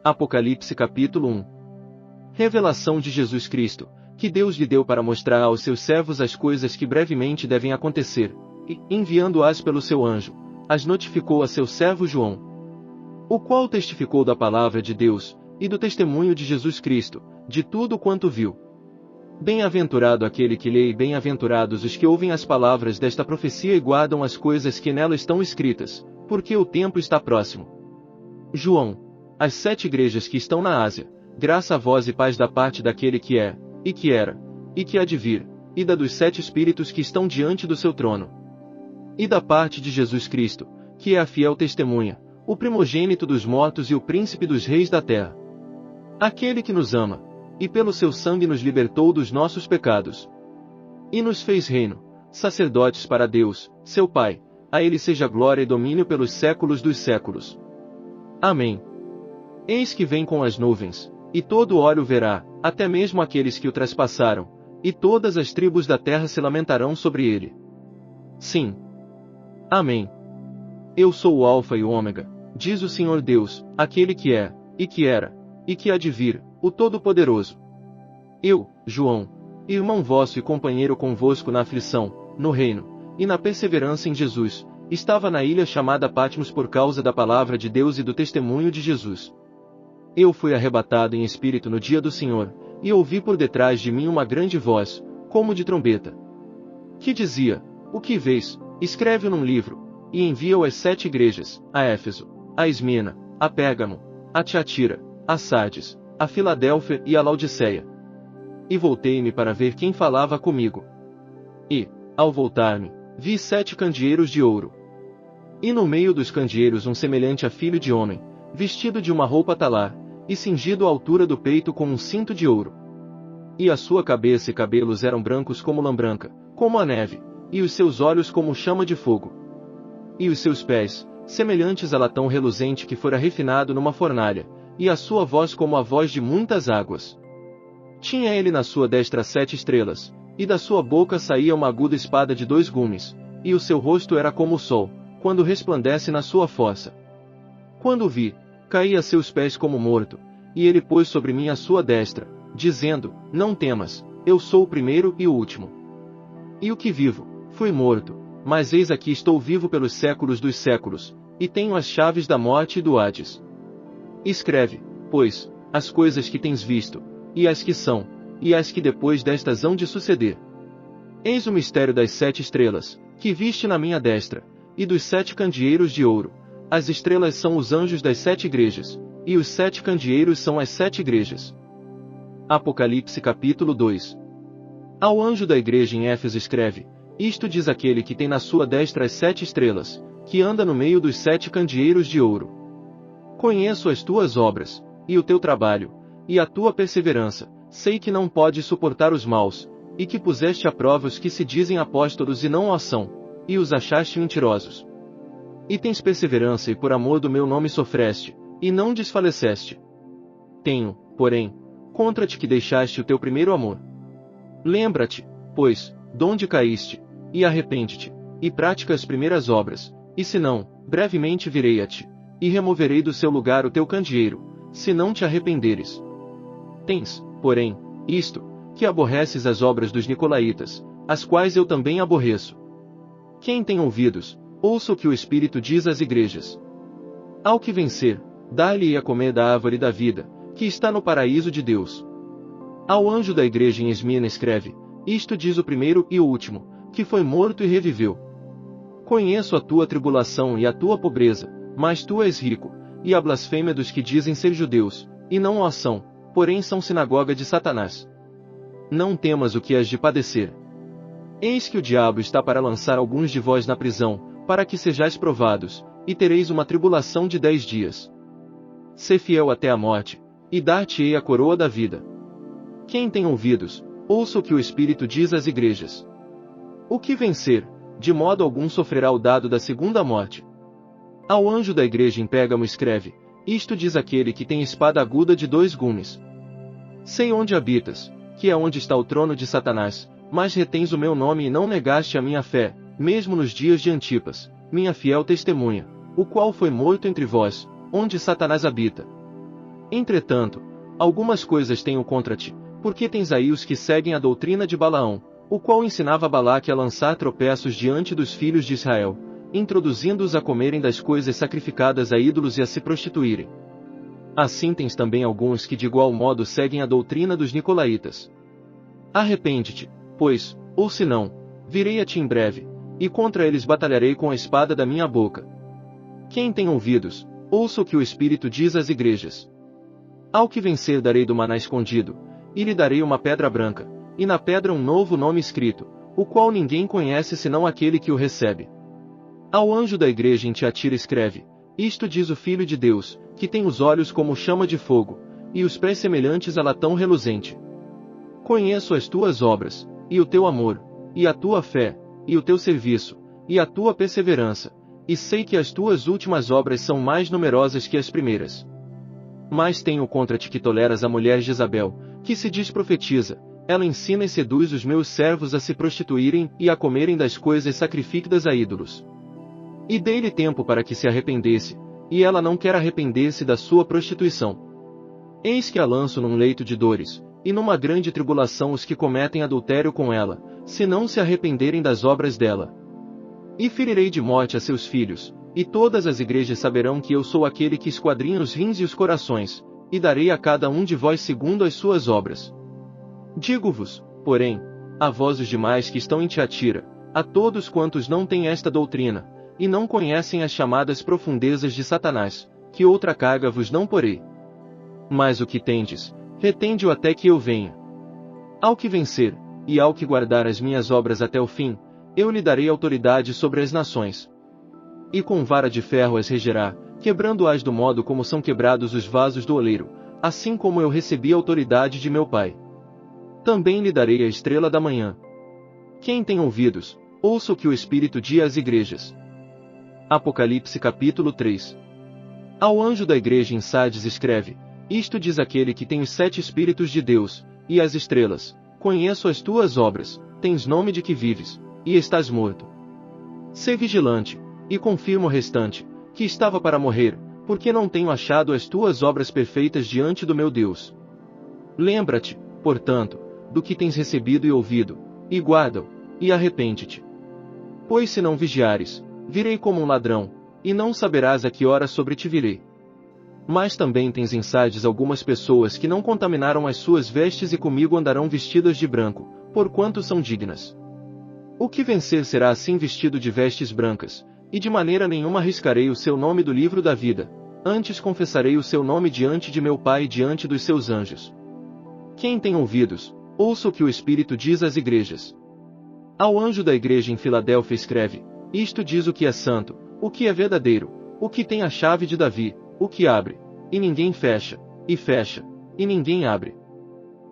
Apocalipse capítulo 1. Revelação de Jesus Cristo, que Deus lhe deu para mostrar aos seus servos as coisas que brevemente devem acontecer, e, enviando-as pelo seu anjo, as notificou a seu servo João, o qual testificou da palavra de Deus, e do testemunho de Jesus Cristo, de tudo quanto viu. Bem-aventurado aquele que lê e bem-aventurados os que ouvem as palavras desta profecia e guardam as coisas que nela estão escritas, porque o tempo está próximo. João, as 7 igrejas que estão na Ásia, graça a vós e paz da parte daquele que é, e que era, e que há de vir, e da dos 7 espíritos que estão diante do seu trono. E da parte de Jesus Cristo, que é a fiel testemunha, o primogênito dos mortos e o príncipe dos reis da terra. Aquele que nos ama, e pelo seu sangue nos libertou dos nossos pecados. E nos fez reino, sacerdotes para Deus, seu Pai, a ele seja glória e domínio pelos séculos dos séculos. Amém. Eis que vem com as nuvens, e todo olho verá, até mesmo aqueles que o traspassaram, e todas as tribos da terra se lamentarão sobre ele. Sim. Amém. Eu sou o Alfa e o Ômega, diz o Senhor Deus, aquele que é, e que era, e que há de vir, o Todo-Poderoso. Eu, João, irmão vosso e companheiro convosco na aflição, no reino, e na perseverança em Jesus, estava na ilha chamada Patmos por causa da palavra de Deus e do testemunho de Jesus. Eu fui arrebatado em espírito no dia do Senhor, e ouvi por detrás de mim uma grande voz, como de trombeta, que dizia: O que vês, escreve-o num livro, e envia-o às 7 igrejas, a Éfeso, a Esmina, a Pérgamo, a Tiatira, a Sardes, a Filadélfia e a Laodiceia. E voltei-me para ver quem falava comigo. E, ao voltar-me, vi 7 candeeiros de ouro. E no meio dos candeeiros um semelhante a filho de homem, vestido de uma roupa talar, e cingido à altura do peito com um cinto de ouro. E a sua cabeça e cabelos eram brancos como lã branca, como a neve, e os seus olhos como chama de fogo. E os seus pés, semelhantes a latão reluzente que fora refinado numa fornalha, e a sua voz como a voz de muitas águas. Tinha ele na sua destra 7 estrelas, e da sua boca saía uma aguda espada de 2 gumes, e o seu rosto era como o sol, quando resplandece na sua força. Quando o vi, caí a seus pés como morto, e ele pôs sobre mim a sua destra, dizendo: Não temas, eu sou o primeiro e o último. E o que vivo, fui morto, mas eis aqui estou vivo pelos séculos dos séculos, e tenho as chaves da morte e do Hades. Escreve, pois, as coisas que tens visto, e as que são, e as que depois destas hão de suceder. Eis o mistério das 7 estrelas, que viste na minha destra, e dos 7 candeeiros de ouro. As estrelas são os anjos das 7 igrejas, e os 7 candeeiros são as 7 igrejas. Apocalipse capítulo 2. Ao anjo da igreja em Éfeso escreve: Isto diz aquele que tem na sua destra as 7 estrelas, que anda no meio dos 7 candeeiros de ouro. Conheço as tuas obras, e o teu trabalho, e a tua perseverança, sei que não podes suportar os maus, e que puseste à prova os que se dizem apóstolos e não o são, e os achaste mentirosos. E tens perseverança e por amor do meu nome sofreste, e não desfaleceste. Tenho, porém, contra ti que deixaste o teu primeiro amor. Lembra-te, pois, donde caíste, e arrepende-te, e pratica as primeiras obras, e se não, brevemente virei a ti, e removerei do seu lugar o teu candeeiro, se não te arrependeres. Tens, porém, isto, que aborreces as obras dos nicolaítas, as quais eu também aborreço. Quem tem ouvidos, ouça o que o Espírito diz às igrejas. Ao que vencer, dá-lhe a comer da árvore da vida, que está no paraíso de Deus. Ao anjo da igreja em Esmina escreve: Isto diz o primeiro e o último, que foi morto e reviveu. Conheço a tua tribulação e a tua pobreza, mas tu és rico, e a blasfêmia dos que dizem ser judeus, e não o são, porém são sinagoga de Satanás. Não temas o que has de padecer. Eis que o diabo está para lançar alguns de vós na prisão, para que sejais provados, e tereis uma tribulação de 10 dias. Sê fiel até a morte, e dar-te-ei a coroa da vida. Quem tem ouvidos, ouça o que o Espírito diz às igrejas. O que vencer, de modo algum sofrerá o dado da segunda morte. Ao anjo da igreja em Pérgamo escreve: Isto diz aquele que tem espada aguda de 2 gumes. Sei onde habitas, que é onde está o trono de Satanás, mas retens o meu nome e não negaste a minha fé, mesmo nos dias de Antipas, minha fiel testemunha, o qual foi morto entre vós, onde Satanás habita. Entretanto, algumas coisas tenho contra ti, porque tens aí os que seguem a doutrina de Balaão, o qual ensinava Balaque a lançar tropeços diante dos filhos de Israel, introduzindo-os a comerem das coisas sacrificadas a ídolos e a se prostituírem. Assim tens também alguns que de igual modo seguem a doutrina dos nicolaítas. Arrepende-te, pois, ou senão, virei a ti em breve, e contra eles batalharei com a espada da minha boca. Quem tem ouvidos, ouça o que o Espírito diz às igrejas. Ao que vencer darei do maná escondido, e lhe darei uma pedra branca, e na pedra um novo nome escrito, o qual ninguém conhece senão aquele que o recebe. Ao anjo da igreja em Tiatira escreve: Isto diz o Filho de Deus, que tem os olhos como chama de fogo, e os pés semelhantes a latão reluzente. Conheço as tuas obras, e o teu amor, e a tua fé, e o teu serviço, e a tua perseverança, e sei que as tuas últimas obras são mais numerosas que as primeiras. Mas tenho contra ti que toleras a mulher Jezabel, que se diz profetiza, ela ensina e seduz os meus servos a se prostituírem e a comerem das coisas sacrificadas a ídolos. E dei-lhe tempo para que se arrependesse, e ela não quer arrepender-se da sua prostituição. Eis que a lanço num leito de dores, e numa grande tribulação os que cometem adultério com ela, se não se arrependerem das obras dela. E ferirei de morte a seus filhos, e todas as igrejas saberão que eu sou aquele que esquadrinha os rins e os corações, e darei a cada um de vós segundo as suas obras. Digo-vos, porém, a vós os demais que estão em Tiatira, a todos quantos não têm esta doutrina, e não conhecem as chamadas profundezas de Satanás, que outra carga vos não porei. Mas o que tendes, retende-o até que eu venha. Ao que vencer, e ao que guardar as minhas obras até o fim, eu lhe darei autoridade sobre as nações. E com vara de ferro as regerá, quebrando-as do modo como são quebrados os vasos do oleiro, assim como eu recebi a autoridade de meu Pai. Também lhe darei a estrela da manhã. Quem tem ouvidos, ouça o que o Espírito diz às igrejas. Apocalipse capítulo 3. Ao anjo da igreja em Sardes escreve: Isto diz aquele que tem os 7 Espíritos de Deus, e as estrelas: Conheço as tuas obras, tens nome de que vives, e estás morto. Sê vigilante, e confirma o restante, que estava para morrer, porque não tenho achado as tuas obras perfeitas diante do meu Deus. Lembra-te, portanto, do que tens recebido e ouvido, e guarda-o, e arrepende-te. Pois se não vigiares, virei como um ladrão, e não saberás a que hora sobre ti virei. Mas também tens em Sardes algumas pessoas que não contaminaram as suas vestes e comigo andarão vestidas de branco, porquanto são dignas. O que vencer será assim vestido de vestes brancas, e de maneira nenhuma arriscarei o seu nome do livro da vida, antes confessarei o seu nome diante de meu Pai e diante dos seus anjos. Quem tem ouvidos, ouça o que o Espírito diz às igrejas. Ao anjo da igreja em Filadélfia escreve: Isto diz o que é santo, o que é verdadeiro, o que tem a chave de Davi, o que abre, e ninguém fecha, e ninguém abre.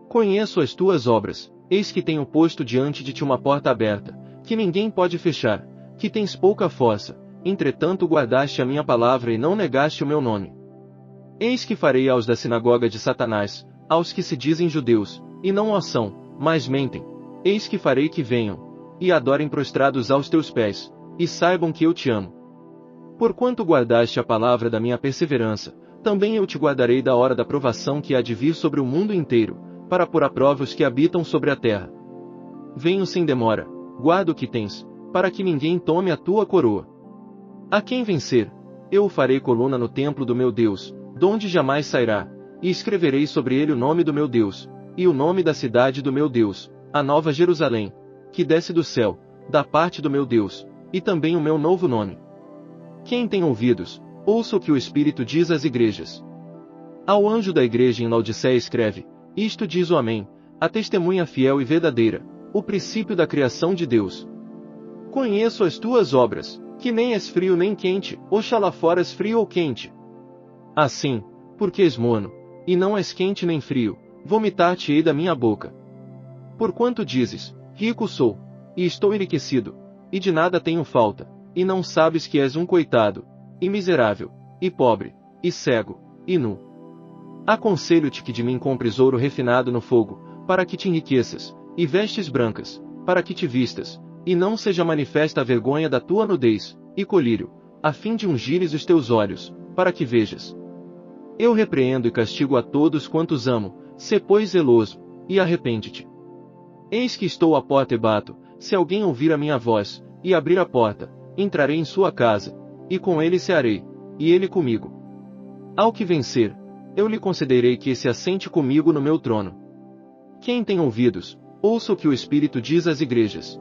Conheço as tuas obras, eis que tenho posto diante de ti uma porta aberta, que ninguém pode fechar, que tens pouca força, entretanto guardaste a minha palavra e não negaste o meu nome. Eis que farei aos da sinagoga de Satanás, aos que se dizem judeus, e não o são, mas mentem, eis que farei que venham, e adorem prostrados aos teus pés, e saibam que eu te amo. Porquanto guardaste a palavra da minha perseverança, também eu te guardarei da hora da provação que há de vir sobre o mundo inteiro, para pôr à prova os que habitam sobre a terra. Venho sem demora, guarda o que tens, para que ninguém tome a tua coroa. A quem vencer, eu o farei coluna no templo do meu Deus, donde jamais sairá, e escreverei sobre ele o nome do meu Deus, e o nome da cidade do meu Deus, a nova Jerusalém, que desce do céu, da parte do meu Deus, e também o meu novo nome. Quem tem ouvidos, ouça o que o Espírito diz às igrejas. Ao anjo da igreja em Laodiceia escreve: Isto diz o Amém, a testemunha fiel e verdadeira, o princípio da criação de Deus. Conheço as tuas obras, que nem és frio nem quente, oxalá foras frio ou quente. Assim, porque és morno, e não és quente nem frio, vomitar-te-ei da minha boca. Porquanto dizes: Rico sou, e estou enriquecido, e de nada tenho falta, e não sabes que és um coitado, e miserável, e pobre, e cego, e nu. Aconselho-te que de mim compres ouro refinado no fogo, para que te enriqueças, e vestes brancas, para que te vistas, e não seja manifesta a vergonha da tua nudez, e colírio, a fim de ungires os teus olhos, para que vejas. Eu repreendo e castigo a todos quantos amo, sê pois zeloso, e arrepende-te. Eis que estou à porta e bato, se alguém ouvir a minha voz, e abrir a porta, entrarei em sua casa, e com ele cearei, e ele comigo. Ao que vencer, eu lhe concederei que se assente comigo no meu trono. Quem tem ouvidos, ouça o que o Espírito diz às igrejas.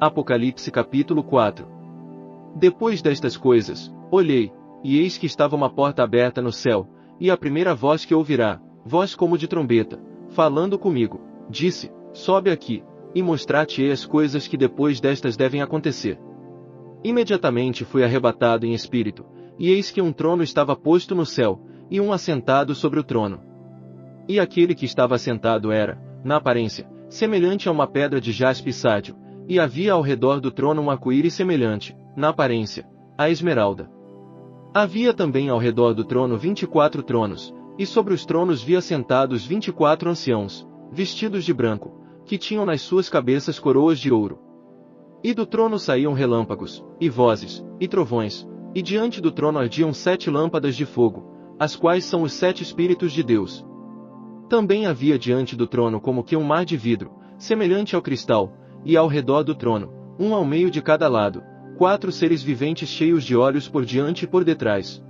Apocalipse capítulo 4. Depois destas coisas, olhei, e eis que estava uma porta aberta no céu, e a primeira voz que ouvirá, voz como de trombeta, falando comigo, disse, sobe aqui, e mostrar-te-ei as coisas que depois destas devem acontecer. Imediatamente fui arrebatado em espírito, e eis que um trono estava posto no céu, e um assentado sobre o trono. E aquele que estava assentado era, na aparência, semelhante a uma pedra de jaspe e sádio, e havia ao redor do trono um arco-íris semelhante, na aparência, a esmeralda. Havia também ao redor do trono 24 tronos, e sobre os tronos vi assentados 24 anciãos, vestidos de branco, que tinham nas suas cabeças coroas de ouro. E do trono saíam relâmpagos, e vozes, e trovões, e diante do trono ardiam 7 lâmpadas de fogo, as quais são os 7 Espíritos de Deus. Também havia diante do trono como que um mar de vidro, semelhante ao cristal, e ao redor do trono, um ao meio de cada lado, 4 seres viventes cheios de olhos por diante e por detrás.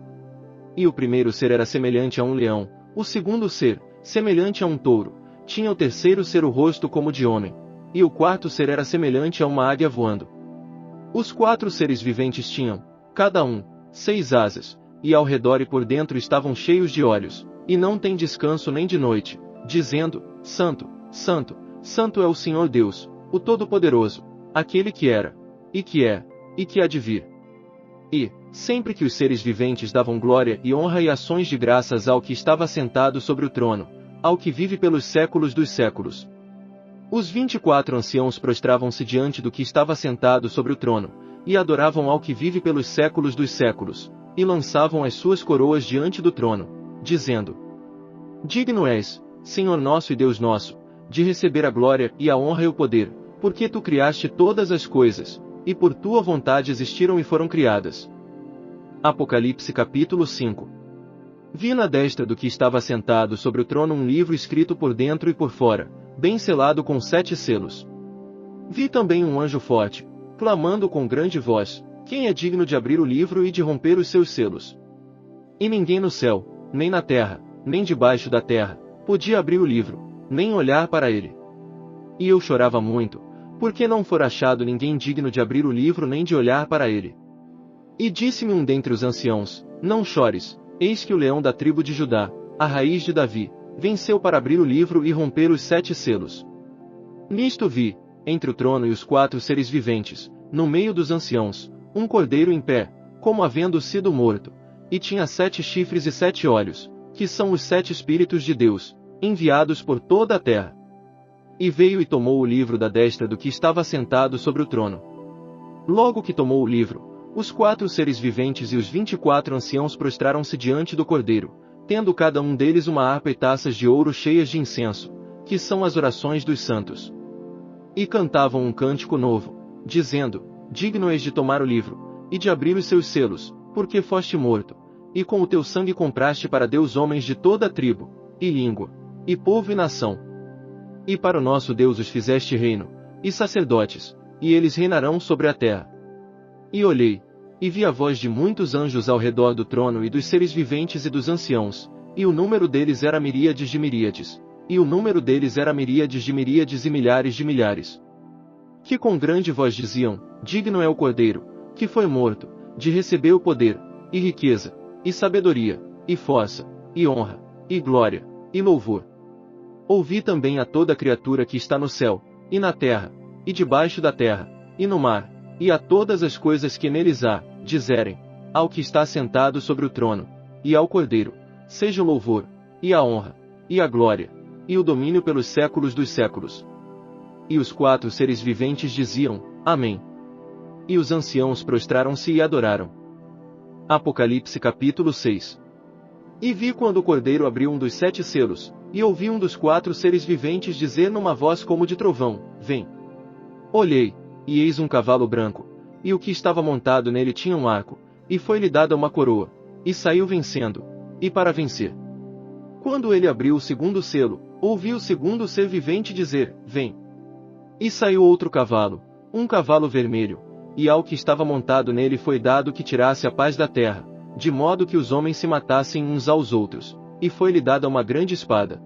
E o primeiro ser era semelhante a um leão, o segundo ser, semelhante a um touro, tinha o terceiro ser o rosto como de homem, e o quarto ser era semelhante a uma águia voando. Os 4 seres viventes tinham, cada um, 6 asas, e ao redor e por dentro estavam cheios de olhos, e não têm descanso nem de noite, dizendo, Santo, Santo, Santo é o Senhor Deus, o Todo-Poderoso, aquele que era, e que é, e que há de vir. E, sempre que os seres viventes davam glória e honra e ações de graças ao que estava sentado sobre o trono, ao que vive pelos séculos dos séculos. Os 24 anciãos prostravam-se diante do que estava sentado sobre o trono, e adoravam ao que vive pelos séculos dos séculos, e lançavam as suas coroas diante do trono, dizendo: Digno és, Senhor nosso e Deus nosso, de receber a glória e a honra e o poder, porque tu criaste todas as coisas, e por tua vontade existiram e foram criadas. Apocalipse capítulo 5. Vi na destra do que estava sentado sobre o trono um livro escrito por dentro e por fora, bem selado com 7 selos. Vi também um anjo forte, clamando com grande voz, quem é digno de abrir o livro e de romper os seus selos? E ninguém no céu, nem na terra, nem debaixo da terra, podia abrir o livro, nem olhar para ele. E eu chorava muito, porque não fora achado ninguém digno de abrir o livro nem de olhar para ele. E disse-me um dentre os anciãos, não chores, eis que o leão da tribo de Judá, a raiz de Davi, venceu para abrir o livro e romper os 7 selos. Nisto vi, entre o trono e os 4 seres viventes, no meio dos anciãos, um cordeiro em pé, como havendo sido morto, e tinha 7 chifres e 7 olhos, que são os 7 Espíritos de Deus, enviados por toda a terra. E veio e tomou o livro da destra do que estava sentado sobre o trono. Logo que tomou o livro, os 4 seres viventes e os 24 anciãos prostraram-se diante do cordeiro, tendo cada um deles uma harpa e taças de ouro cheias de incenso, que são as orações dos santos. E cantavam um cântico novo, dizendo, digno és de tomar o livro, e de abrir os seus selos, porque foste morto, e com o teu sangue compraste para Deus homens de toda a tribo, e língua, e povo e nação. E para o nosso Deus os fizeste reino, e sacerdotes, e eles reinarão sobre a terra. E olhei, e vi a voz de muitos anjos ao redor do trono e dos seres viventes e dos anciãos, e o número deles era miríades de miríades, e o número deles era miríades de miríades e milhares de milhares. Que com grande voz diziam, digno é o Cordeiro, que foi morto, de receber o poder, e riqueza, e sabedoria, e força, e honra, e glória, e louvor. Ouvi também a toda criatura que está no céu, e na terra, e debaixo da terra, e no mar, e a todas as coisas que neles há, dizerem, ao que está sentado sobre o trono, e ao Cordeiro, seja o louvor, e a honra, e a glória, e o domínio pelos séculos dos séculos. E os 4 seres viventes diziam, Amém. E os anciãos prostraram-se e adoraram. Apocalipse capítulo 6. E vi quando o Cordeiro abriu um dos 7 selos, e ouvi um dos 4 seres viventes dizer numa voz como de trovão, Vem. Olhei, e eis um cavalo branco, e o que estava montado nele tinha um arco, e foi-lhe dada uma coroa, e saiu vencendo, e para vencer. Quando ele abriu o segundo selo, ouvi o segundo ser vivente dizer: Vem. E saiu outro cavalo, um cavalo vermelho, e ao que estava montado nele foi dado que tirasse a paz da terra, de modo que os homens se matassem uns aos outros, e foi-lhe dada uma grande espada.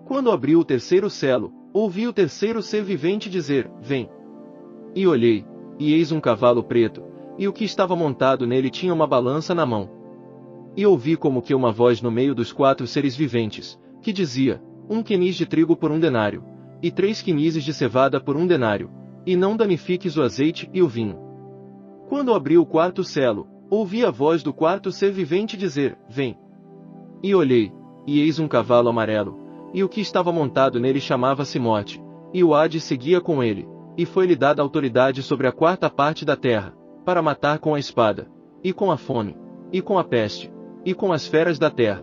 Quando abriu o terceiro selo, ouvi o terceiro ser vivente dizer: Vem. E olhei, e eis um cavalo preto, e o que estava montado nele tinha uma balança na mão. E ouvi como que uma voz no meio dos 4 seres viventes, que dizia: 1 quenis de trigo por 1 denário, e 3 quenises de cevada por 1 denário, e não danifiques o azeite e o vinho. Quando abriu o quarto selo, ouvi a voz do quarto ser vivente dizer: Vem. E olhei, e eis um cavalo amarelo, e o que estava montado nele chamava-se Morte, e o Hades seguia com ele, e foi-lhe dada autoridade sobre a 4ª parte da terra, para matar com a espada, e com a fome, e com a peste, e com as feras da terra.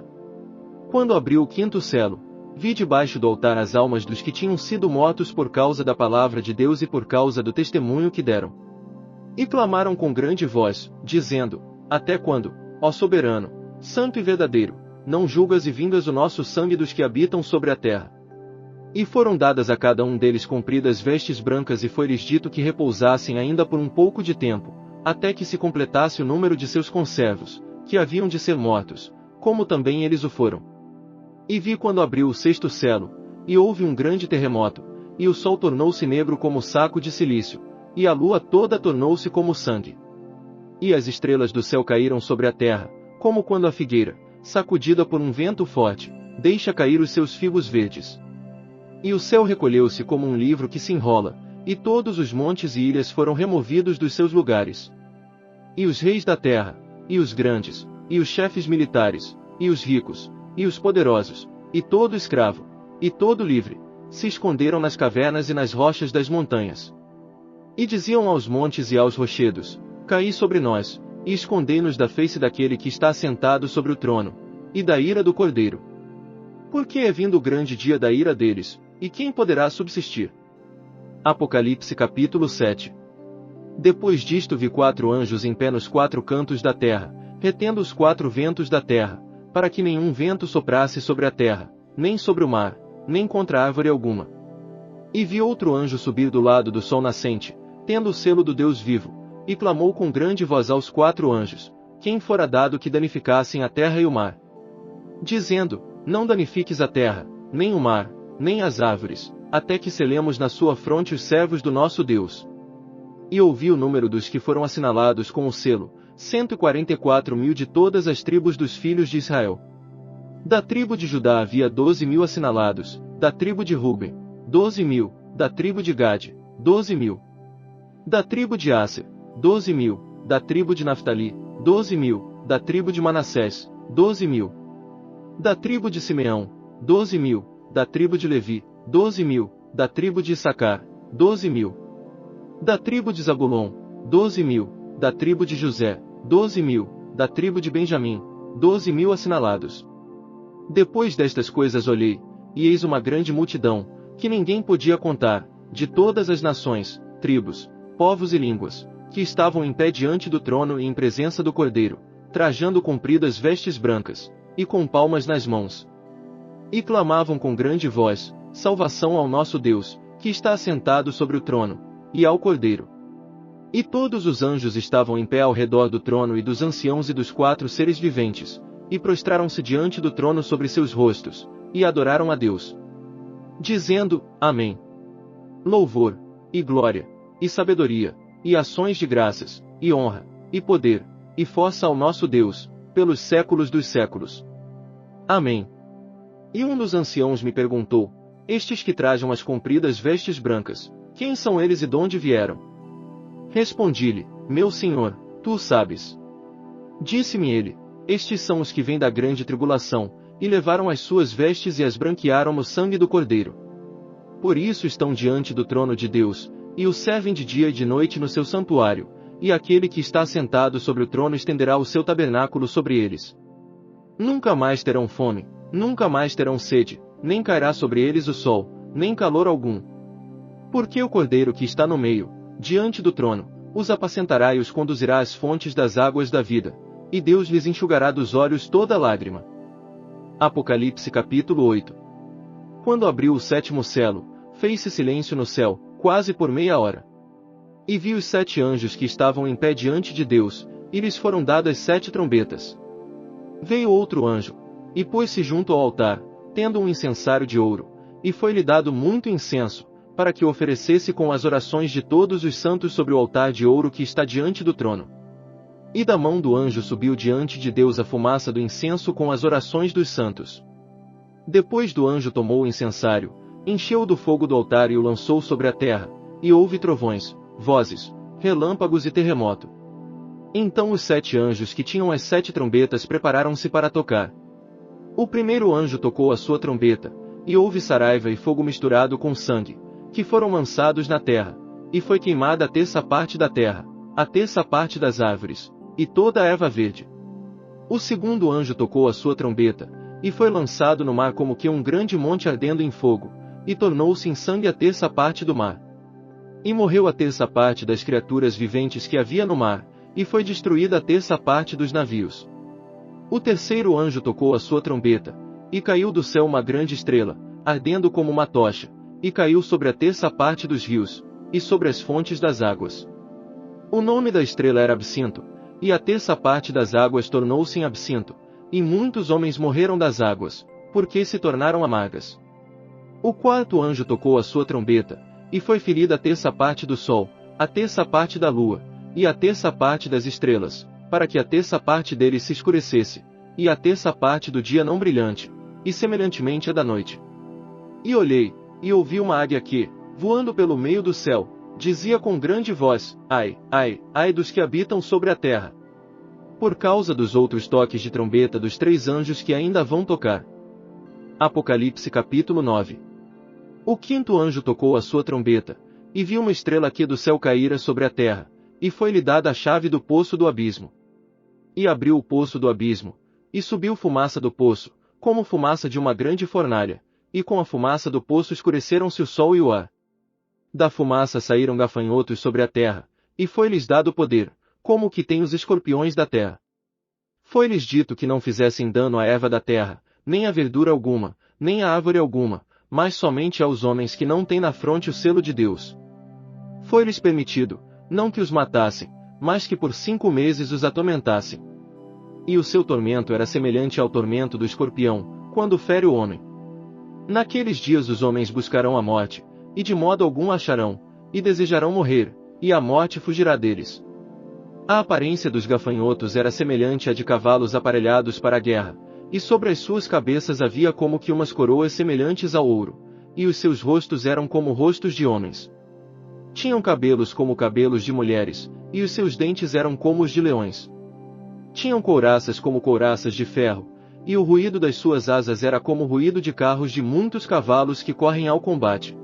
Quando abriu o quinto selo, vi debaixo do altar as almas dos que tinham sido mortos por causa da palavra de Deus e por causa do testemunho que deram. E clamaram com grande voz, dizendo: Até quando, ó soberano, santo e verdadeiro, não julgas e vingas o nosso sangue dos que habitam sobre a terra? E foram dadas a cada um deles compridas vestes brancas e foi-lhes dito que repousassem ainda por um pouco de tempo, até que se completasse o número de seus conservos, que haviam de ser mortos, como também eles o foram. E vi quando abriu o sexto selo, e houve um grande terremoto, e o sol tornou-se negro como saco de cilício, e a lua toda tornou-se como sangue. E as estrelas do céu caíram sobre a terra, como quando a figueira, sacudida por um vento forte, deixa cair os seus figos verdes. E o céu recolheu-se como um livro que se enrola, e todos os montes e ilhas foram removidos dos seus lugares. E os reis da terra, e os grandes, e os chefes militares, e os ricos, e os poderosos, e todo escravo, e todo livre, se esconderam nas cavernas e nas rochas das montanhas. E diziam aos montes e aos rochedos: Caí sobre nós, e escondei-nos da face daquele que está assentado sobre o trono, e da ira do Cordeiro. Porque é vindo o grande dia da ira deles, e quem poderá subsistir? Apocalipse capítulo 7. Depois disto vi 4 anjos em pé nos 4 cantos da terra, retendo os 4 ventos da terra, para que nenhum vento soprasse sobre a terra, nem sobre o mar, nem contra árvore alguma. E vi outro anjo subir do lado do sol nascente, tendo o selo do Deus vivo, e clamou com grande voz aos 4 anjos, quem fora dado que danificassem a terra e o mar, dizendo: Não danifiques a terra, nem o mar, nem as árvores, até que selemos na sua fronte os servos do nosso Deus. E ouvi o número dos que foram assinalados com o selo, 144.000 de todas as tribos dos filhos de Israel. Da tribo de Judá havia 12.000 assinalados, da tribo de Ruben, 12.000, da tribo de Gade, 12.000. Da tribo de Asser, 12.000, da tribo de Naftali, 12.000, da tribo de Manassés, 12.000. Da tribo de Simeão, 12.000, da tribo de Levi, 12.000, da tribo de Issacar, 12.000. Da tribo de Zabulon, 12.000, da tribo de José, 12.000, da tribo de Benjamim, 12.000 assinalados. Depois destas coisas olhei, e eis uma grande multidão, que ninguém podia contar, de todas as nações, tribos, povos e línguas, que estavam em pé diante do trono e em presença do Cordeiro, trajando compridas vestes brancas, e com palmas nas mãos. E clamavam com grande voz: Salvação ao nosso Deus, que está assentado sobre o trono, e ao Cordeiro. E todos os anjos estavam em pé ao redor do trono e dos anciãos e dos 4 seres viventes, e prostraram-se diante do trono sobre seus rostos, e adoraram a Deus, dizendo: Amém. Louvor, e glória, e sabedoria, e ações de graças, e honra, e poder, e força ao nosso Deus, pelos séculos dos séculos. Amém. E um dos anciãos me perguntou: Estes que trajam as compridas vestes brancas, quem são eles e de onde vieram? Respondi-lhe: Meu senhor, tu o sabes. Disse-me ele: Estes são os que vêm da grande tribulação, e levaram as suas vestes e as branquearam no sangue do Cordeiro. Por isso estão diante do trono de Deus, e o servem de dia e de noite no seu santuário, e aquele que está sentado sobre o trono estenderá o seu tabernáculo sobre eles. Nunca mais terão fome, nunca mais terão sede, nem cairá sobre eles o sol, nem calor algum. Porque o Cordeiro que está no meio, diante do trono, os apacentará e os conduzirá às fontes das águas da vida, e Deus lhes enxugará dos olhos toda lágrima. Apocalipse capítulo 8. Quando abriu o sétimo selo, fez-se silêncio no céu, quase por meia hora. E vi os 7 anjos que estavam em pé diante de Deus, e lhes foram dadas 7 trombetas. Veio outro anjo, e pôs-se junto ao altar, tendo um incensário de ouro, e foi-lhe dado muito incenso, para que o oferecesse com as orações de todos os santos sobre o altar de ouro que está diante do trono. E da mão do anjo subiu diante de Deus a fumaça do incenso com as orações dos santos. Depois do anjo tomou o incensário, encheu-o do fogo do altar e o lançou sobre a terra, e houve trovões, vozes, relâmpagos e terremoto. Então os 7 anjos que tinham as 7 trombetas prepararam-se para tocar. O primeiro anjo tocou a sua trombeta, e houve saraiva e fogo misturado com sangue, que foram lançados na terra, e foi queimada a terça parte da terra, a terça parte das árvores, e toda a erva verde. O segundo anjo tocou a sua trombeta, e foi lançado no mar como que um grande monte ardendo em fogo, e tornou-se em sangue a terça parte do mar. E morreu a terça parte das criaturas viventes que havia no mar, e foi destruída a terça parte dos navios. O terceiro anjo tocou a sua trombeta, e caiu do céu uma grande estrela, ardendo como uma tocha, e caiu sobre a terça parte dos rios, e sobre as fontes das águas. O nome da estrela era Absinto, e a terça parte das águas tornou-se em absinto, e muitos homens morreram das águas, porque se tornaram amargas. O quarto anjo tocou a sua trombeta, e foi ferida a terça parte do sol, a terça parte da lua, e a terça parte das estrelas, para que a terça parte deles se escurecesse, e a terça parte do dia não brilhante, e semelhantemente a da noite. E olhei, e ouvi uma águia que, voando pelo meio do céu, dizia com grande voz: Ai, ai, ai dos que habitam sobre a terra! Por causa dos outros toques de trombeta dos 3 anjos que ainda vão tocar. Apocalipse capítulo 9. O quinto anjo tocou a sua trombeta, e viu uma estrela que do céu caíra sobre a terra, e foi-lhe dada a chave do poço do abismo. E abriu o poço do abismo, e subiu fumaça do poço, como fumaça de uma grande fornalha, e com a fumaça do poço escureceram-se o sol e o ar. Da fumaça saíram gafanhotos sobre a terra, e foi-lhes dado poder, como o que tem os escorpiões da terra. Foi-lhes dito que não fizessem dano à erva da terra, nem a verdura alguma, nem a árvore alguma, mas somente aos homens que não têm na fronte o selo de Deus. Foi-lhes permitido, não que os matassem, mas que por 5 meses os atormentassem. E o seu tormento era semelhante ao tormento do escorpião, quando fere o homem. Naqueles dias os homens buscarão a morte, e de modo algum a acharão, e desejarão morrer, e a morte fugirá deles. A aparência dos gafanhotos era semelhante à de cavalos aparelhados para a guerra, e sobre as suas cabeças havia como que umas coroas semelhantes ao ouro, e os seus rostos eram como rostos de homens. Tinham cabelos como cabelos de mulheres, e os seus dentes eram como os de leões. Tinham couraças como couraças de ferro, e o ruído das suas asas era como o ruído de carros de muitos cavalos que correm ao combate.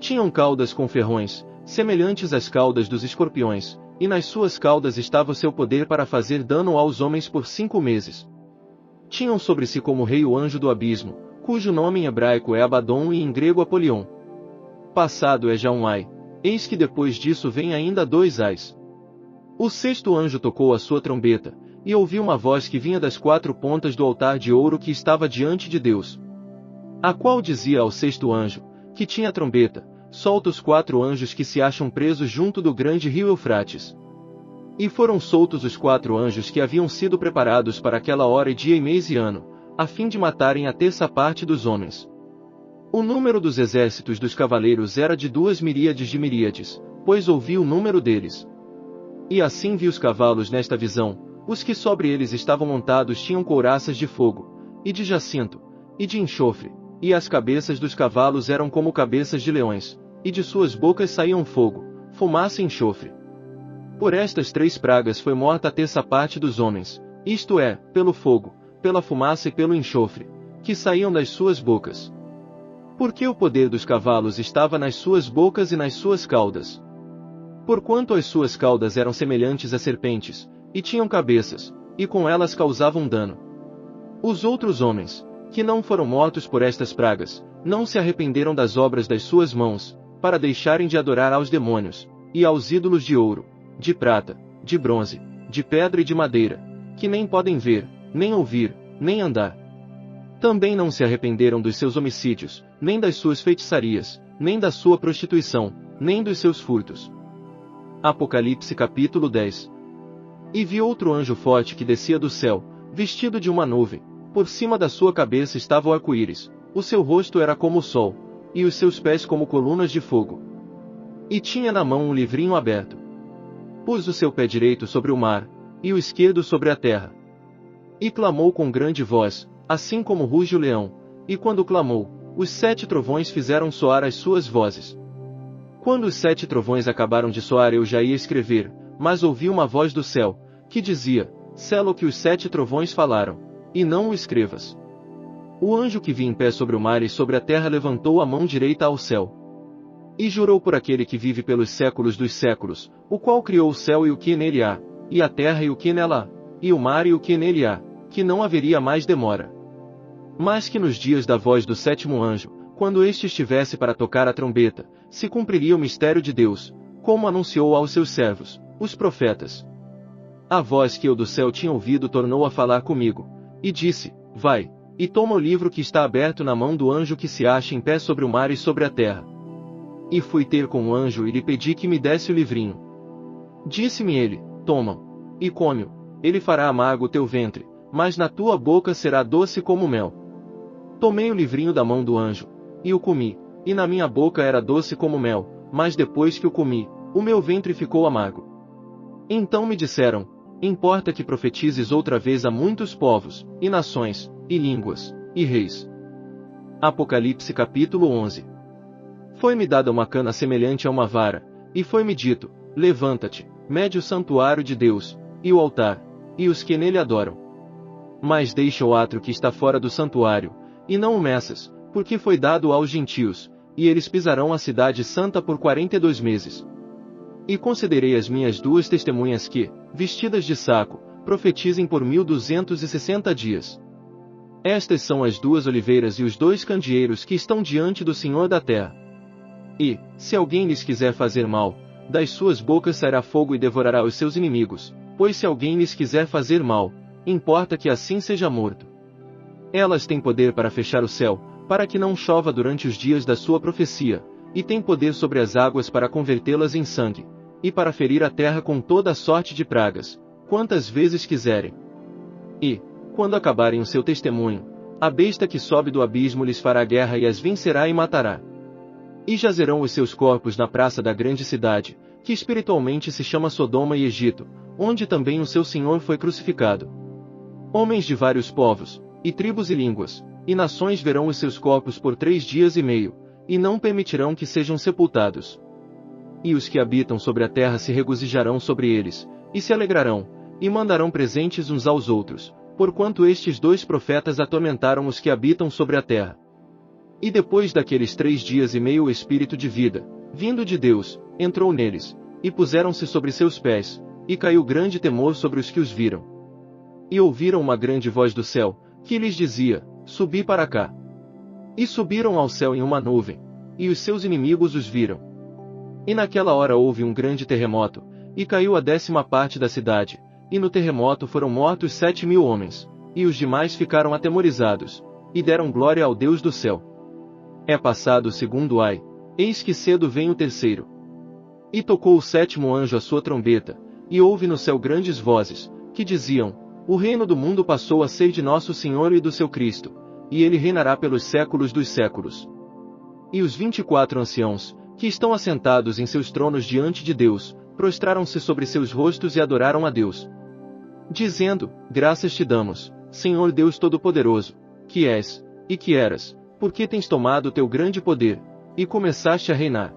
Tinham caudas com ferrões, semelhantes às caudas dos escorpiões, e nas suas caudas estava o seu poder para fazer dano aos homens por 5 meses. Tinham sobre si como rei o anjo do abismo, cujo nome em hebraico é Abaddon e em grego Apolion. Passado é já um ai, eis que depois disso vem ainda 2 ais. O sexto anjo tocou a sua trombeta, e ouvi uma voz que vinha das 4 pontas do altar de ouro que estava diante de Deus. A qual dizia ao sexto anjo, que tinha a trombeta: solta os 4 anjos que se acham presos junto do grande rio Eufrates. E foram soltos os 4 anjos que haviam sido preparados para aquela hora e dia e mês e ano, a fim de matarem a terça parte dos homens. O número dos exércitos dos cavaleiros era de 2 miríades de miríades, pois ouvi o número deles. E assim vi os cavalos nesta visão, os que sobre eles estavam montados tinham couraças de fogo, e de jacinto, e de enxofre, e as cabeças dos cavalos eram como cabeças de leões, e de suas bocas saíam fogo, fumaça e enxofre. Por estas 3 pragas foi morta a terça parte dos homens, isto é, pelo fogo, pela fumaça e pelo enxofre, que saíam das suas bocas. Porque o poder dos cavalos estava nas suas bocas e nas suas caudas. Porquanto as suas caudas eram semelhantes a serpentes, e tinham cabeças, e com elas causavam dano. Os outros homens, que não foram mortos por estas pragas, não se arrependeram das obras das suas mãos, para deixarem de adorar aos demônios, e aos ídolos de ouro, de prata, de bronze, de pedra e de madeira, que nem podem ver, nem ouvir, nem andar. Também não se arrependeram dos seus homicídios, nem das suas feitiçarias, nem da sua prostituição, nem dos seus furtos. Apocalipse capítulo 10. E vi outro anjo forte que descia do céu, vestido de uma nuvem, por cima da sua cabeça estava o arco-íris, o seu rosto era como o sol, e os seus pés como colunas de fogo. E tinha na mão um livrinho aberto. Pôs o seu pé direito sobre o mar, e o esquerdo sobre a terra. E clamou com grande voz, assim como ruge o leão, e quando clamou, os 7 trovões fizeram soar as suas vozes. Quando os 7 trovões acabaram de soar eu já ia escrever, mas ouvi uma voz do céu, que dizia, sela o que os 7 trovões falaram, e não o escrevas. O anjo que vi em pé sobre o mar e sobre a terra levantou a mão direita ao céu. E jurou por aquele que vive pelos séculos dos séculos, o qual criou o céu e o que nele há, e a terra e o que nela há, e o mar e o que nele há, que não haveria mais demora. Mas que nos dias da voz do 7º anjo, quando este estivesse para tocar a trombeta, se cumpriria o mistério de Deus, como anunciou aos seus servos, os profetas. A voz que eu do céu tinha ouvido tornou a falar comigo, e disse, vai, e toma o livro que está aberto na mão do anjo que se acha em pé sobre o mar e sobre a terra. E fui ter com o anjo e lhe pedi que me desse o livrinho. Disse-me ele, toma, e come-o, ele fará amargo o teu ventre, mas na tua boca será doce como mel. Tomei o livrinho da mão do anjo, e o comi, e na minha boca era doce como mel, mas depois que o comi, o meu ventre ficou amargo. Então me disseram, importa que profetizes outra vez a muitos povos, e nações, e línguas, e reis. Apocalipse capítulo 11. Foi-me dada uma cana semelhante a uma vara, e foi-me dito, levanta-te, mede o santuário de Deus, e o altar, e os que nele adoram. Mas deixa o átrio que está fora do santuário, e não o meças, porque foi dado aos gentios, e eles pisarão a cidade santa por 42 meses. E concederei às minhas 2 testemunhas que, vestidas de saco, profetizem por 1260 dias. Estas são as 2 oliveiras e os 2 candeeiros que estão diante do Senhor da terra. E, se alguém lhes quiser fazer mal, das suas bocas sairá fogo e devorará os seus inimigos, pois se alguém lhes quiser fazer mal, importa que assim seja morto. Elas têm poder para fechar o céu, para que não chova durante os dias da sua profecia, e têm poder sobre as águas para convertê-las em sangue, e para ferir a terra com toda a sorte de pragas, quantas vezes quiserem. E, quando acabarem o seu testemunho, a besta que sobe do abismo lhes fará guerra e as vencerá e matará. E jazerão os seus corpos na praça da grande cidade, que espiritualmente se chama Sodoma e Egito, onde também o seu Senhor foi crucificado. Homens de vários povos, e tribos e línguas, e nações verão os seus corpos por 3 dias e meio, e não permitirão que sejam sepultados. E os que habitam sobre a terra se regozijarão sobre eles, e se alegrarão, e mandarão presentes uns aos outros, porquanto estes 2 profetas atormentaram os que habitam sobre a terra. E depois daqueles 3 dias e meio o Espírito de vida, vindo de Deus, entrou neles, e puseram-se sobre seus pés, e caiu grande temor sobre os que os viram. E ouviram uma grande voz do céu, que lhes dizia, subi para cá. E subiram ao céu em uma nuvem, e os seus inimigos os viram. E naquela hora houve um grande terremoto, e caiu a 10ª parte da cidade, e no terremoto foram mortos 7.000 homens, e os demais ficaram atemorizados, e deram glória ao Deus do céu. É passado o 2º ai, eis que cedo vem o 3º. E tocou o 7º anjo a sua trombeta, e houve no céu grandes vozes, que diziam, o reino do mundo passou a ser de nosso Senhor e do seu Cristo, e ele reinará pelos séculos dos séculos. E os 24 anciãos, que estão assentados em seus tronos diante de Deus, prostraram-se sobre seus rostos e adoraram a Deus, dizendo, graças te damos, Senhor Deus Todo-Poderoso, que és, e que eras, porque tens tomado o teu grande poder, e começaste a reinar.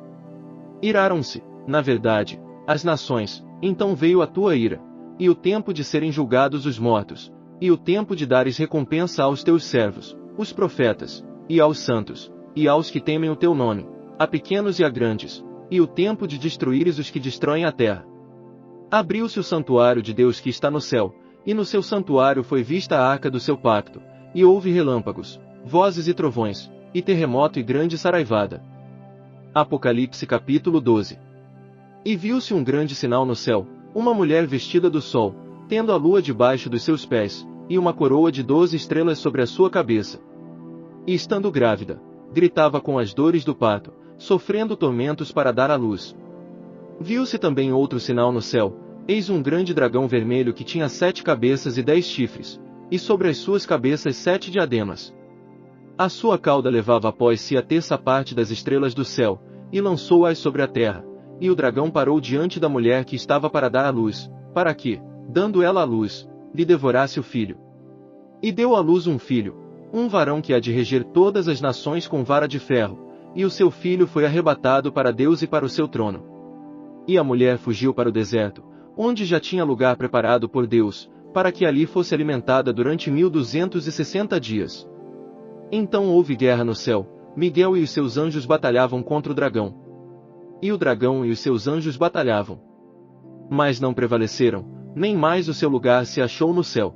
Iraram-se, na verdade, as nações, então veio a tua ira, e o tempo de serem julgados os mortos, e o tempo de dares recompensa aos teus servos, os profetas, e aos santos, e aos que temem o teu nome, a pequenos e a grandes, e o tempo de destruíres os que destroem a terra. Abriu-se o santuário de Deus que está no céu, e no seu santuário foi vista a arca do seu pacto, e houve relâmpagos, vozes e trovões, e terremoto e grande saraivada. Apocalipse capítulo 12. E viu-se um grande sinal no céu, uma mulher vestida do sol, tendo a lua debaixo dos seus pés, e uma coroa de 12 estrelas sobre a sua cabeça. E estando grávida, gritava com as dores do parto, sofrendo tormentos para dar à luz. Viu-se também outro sinal no céu, eis um grande dragão vermelho que tinha 7 cabeças e 10 chifres, e sobre as suas cabeças 7 diademas. A sua cauda levava após si a terça parte das estrelas do céu, e lançou-as sobre a terra, e o dragão parou diante da mulher que estava para dar à luz, para que, dando ela à luz, lhe devorasse o filho. E deu à luz um filho, um varão que há de reger todas as nações com vara de ferro, e o seu filho foi arrebatado para Deus e para o seu trono. E a mulher fugiu para o deserto, onde já tinha lugar preparado por Deus, para que ali fosse alimentada durante 1260 dias. Então houve guerra no céu, Miguel e os seus anjos batalhavam contra o dragão. E o dragão e os seus anjos batalhavam. Mas não prevaleceram, nem mais o seu lugar se achou no céu.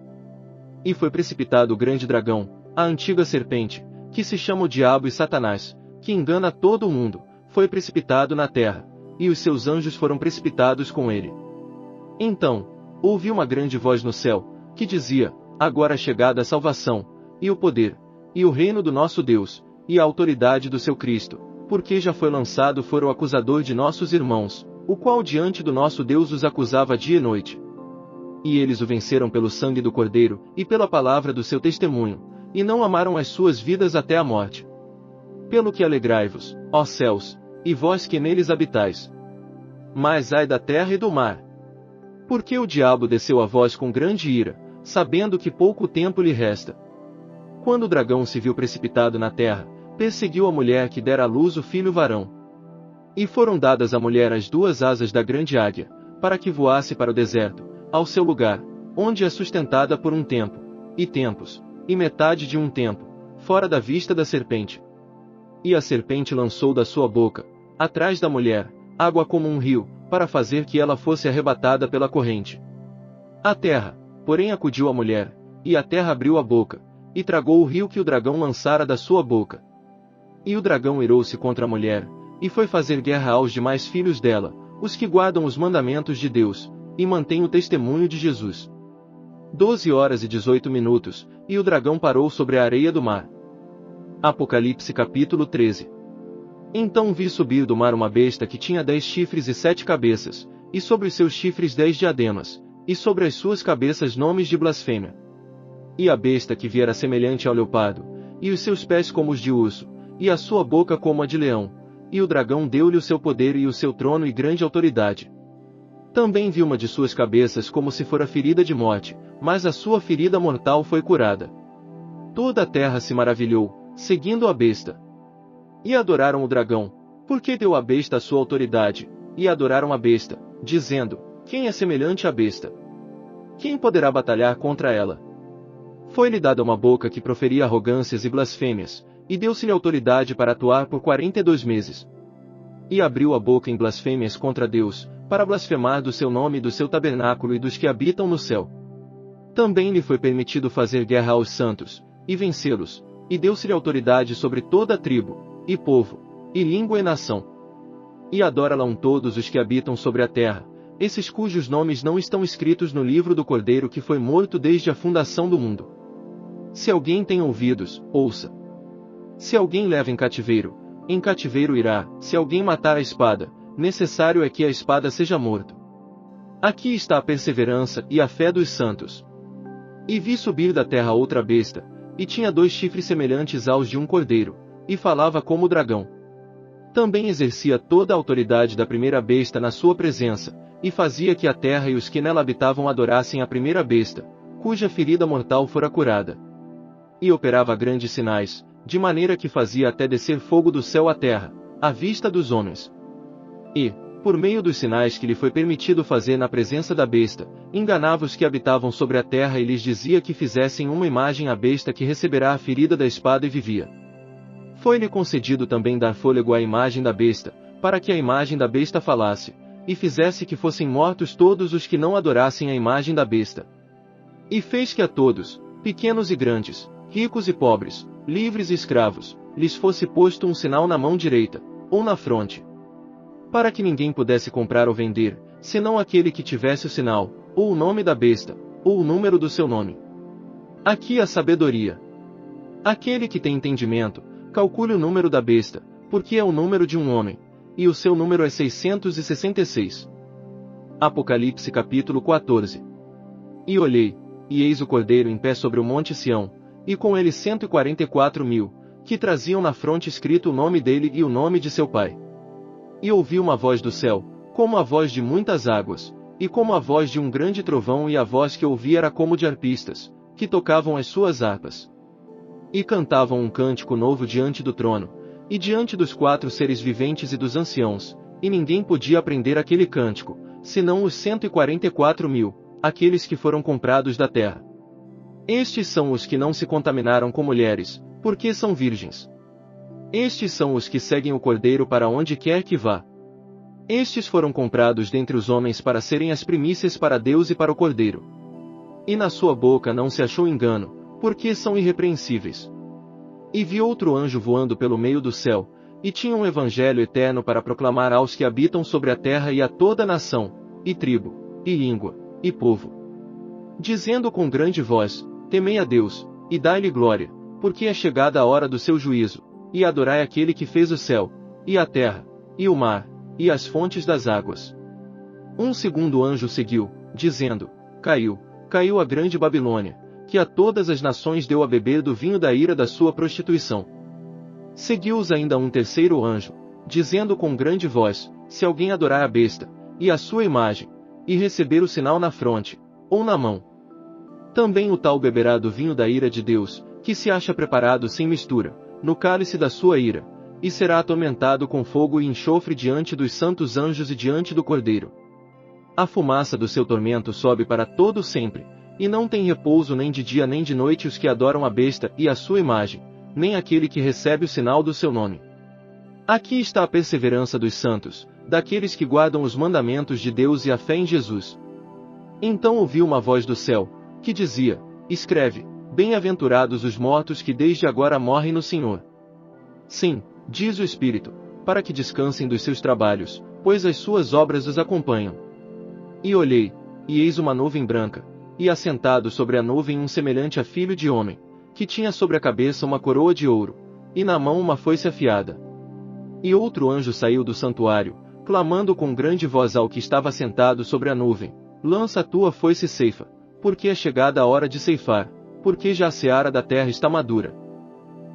E foi precipitado o grande dragão, a antiga serpente, que se chama o Diabo e Satanás, que engana todo o mundo, foi precipitado na terra, e os seus anjos foram precipitados com ele. Então, ouvi uma grande voz no céu, que dizia: agora é chegada a salvação, e o poder, e o reino do nosso Deus, e a autoridade do seu Cristo, porque já foi lançado fora o acusador de nossos irmãos, o qual diante do nosso Deus os acusava dia e noite. E eles o venceram pelo sangue do Cordeiro, e pela palavra do seu testemunho, e não amaram as suas vidas até a morte. Pelo que alegrai-vos, ó céus, e vós que neles habitais. Mas ai da terra e do mar. Porque o diabo desceu a vós com grande ira, sabendo que pouco tempo lhe resta. Quando o dragão se viu precipitado na terra, perseguiu a mulher que dera à luz o filho varão. E foram dadas à mulher as 2 asas da grande águia, para que voasse para o deserto, ao seu lugar, onde é sustentada por um tempo, e tempos, e metade de um tempo, fora da vista da serpente. E a serpente lançou da sua boca, atrás da mulher, água como um rio, para fazer que ela fosse arrebatada pela corrente. A terra, porém, acudiu a mulher, e a terra abriu a boca, e tragou o rio que o dragão lançara da sua boca. E o dragão irou-se contra a mulher, e foi fazer guerra aos demais filhos dela, os que guardam os mandamentos de Deus, e mantêm o testemunho de Jesus. 12h18, e o dragão parou sobre a areia do mar. Apocalipse capítulo 13. Então vi subir do mar uma besta que tinha 10 chifres e 7 cabeças, e sobre os seus chifres 10 diademas, e sobre as suas cabeças nomes de blasfêmia. E a besta que vi era semelhante ao leopardo, e os seus pés como os de urso, e a sua boca como a de leão, e o dragão deu-lhe o seu poder e o seu trono e grande autoridade. Também vi uma de suas cabeças como se fora ferida de morte, mas a sua ferida mortal foi curada. Toda a terra se maravilhou, seguindo a besta. E adoraram o dragão, porque deu à besta a sua autoridade, e adoraram a besta, dizendo: quem é semelhante à besta? Quem poderá batalhar contra ela? Foi-lhe dada uma boca que proferia arrogâncias e blasfêmias, e deu-se-lhe autoridade para atuar por 42 meses. E abriu a boca em blasfêmias contra Deus, para blasfemar do seu nome e do seu tabernáculo e dos que habitam no céu. Também lhe foi permitido fazer guerra aos santos, e vencê-los, e deu-se-lhe autoridade sobre toda a tribo, e povo, e língua e nação. E adora-la todos os que habitam sobre a terra, esses cujos nomes não estão escritos no livro do Cordeiro que foi morto desde a fundação do mundo. Se alguém tem ouvidos, ouça. Se alguém leva em cativeiro irá, se alguém matar a espada, necessário é que a espada seja morto. Aqui está a perseverança e a fé dos santos. E vi subir da terra outra besta, e tinha 2 chifres semelhantes aos de um cordeiro, e falava como o dragão. Também exercia toda a autoridade da primeira besta na sua presença, e fazia que a terra e os que nela habitavam adorassem a primeira besta, cuja ferida mortal fora curada. E operava grandes sinais, de maneira que fazia até descer fogo do céu à terra, à vista dos homens. E, por meio dos sinais que lhe foi permitido fazer na presença da besta, enganava os que habitavam sobre a terra e lhes dizia que fizessem uma imagem à besta que receberá a ferida da espada e vivia. Foi-lhe concedido também dar fôlego à imagem da besta, para que a imagem da besta falasse, e fizesse que fossem mortos todos os que não adorassem a imagem da besta. E fez que a todos, pequenos e grandes, ricos e pobres, livres e escravos, lhes fosse posto um sinal na mão direita, ou na fronte. Para que ninguém pudesse comprar ou vender, senão aquele que tivesse o sinal, ou o nome da besta, ou o número do seu nome. Aqui a sabedoria. Aquele que tem entendimento, calcule o número da besta, porque é o número de um homem, e o seu número é 666. Apocalipse capítulo 14. E olhei, e eis o Cordeiro em pé sobre o monte Sião, e com ele 144.000, que traziam na fronte escrito o nome dele e o nome de seu pai. E ouvi uma voz do céu, como a voz de muitas águas, e como a voz de um grande trovão, e a voz que ouvi era como de arpistas, que tocavam as suas harpas. E cantavam um cântico novo diante do trono, e diante dos 4 seres viventes e dos anciãos, e ninguém podia aprender aquele cântico, senão os 144.000, aqueles que foram comprados da terra. Estes são os que não se contaminaram com mulheres, porque são virgens. Estes são os que seguem o Cordeiro para onde quer que vá. Estes foram comprados dentre os homens para serem as primícias para Deus e para o Cordeiro. E na sua boca não se achou engano, porque são irrepreensíveis. E vi outro anjo voando pelo meio do céu, e tinha um evangelho eterno para proclamar aos que habitam sobre a terra e a toda nação, e tribo, e língua, e povo. Dizendo com grande voz: temei a Deus, e dai-lhe glória, porque é chegada a hora do seu juízo, e adorai aquele que fez o céu, e a terra, e o mar, e as fontes das águas. Um segundo anjo seguiu, dizendo: caiu a grande Babilônia, que a todas as nações deu a beber do vinho da ira da sua prostituição. Seguiu-os ainda um terceiro anjo, dizendo com grande voz: se alguém adorar a besta, e a sua imagem, e receber o sinal na fronte, ou na mão, também o tal beberá do vinho da ira de Deus, que se acha preparado sem mistura, no cálice da sua ira, e será atormentado com fogo e enxofre diante dos santos anjos e diante do Cordeiro. A fumaça do seu tormento sobe para todo sempre, e não tem repouso nem de dia nem de noite os que adoram a besta e a sua imagem, nem aquele que recebe o sinal do seu nome. Aqui está a perseverança dos santos, daqueles que guardam os mandamentos de Deus e a fé em Jesus. Então ouvi uma voz do céu, que dizia: escreve, bem-aventurados os mortos que desde agora morrem no Senhor. Sim, diz o Espírito, para que descansem dos seus trabalhos, pois as suas obras os acompanham. E olhei, e eis uma nuvem branca, e assentado sobre a nuvem um semelhante a filho de homem, que tinha sobre a cabeça uma coroa de ouro, e na mão uma foice afiada. E outro anjo saiu do santuário, clamando com grande voz ao que estava sentado sobre a nuvem: lança a tua foice e ceifa, porque é chegada a hora de ceifar, porque já a seara da terra está madura.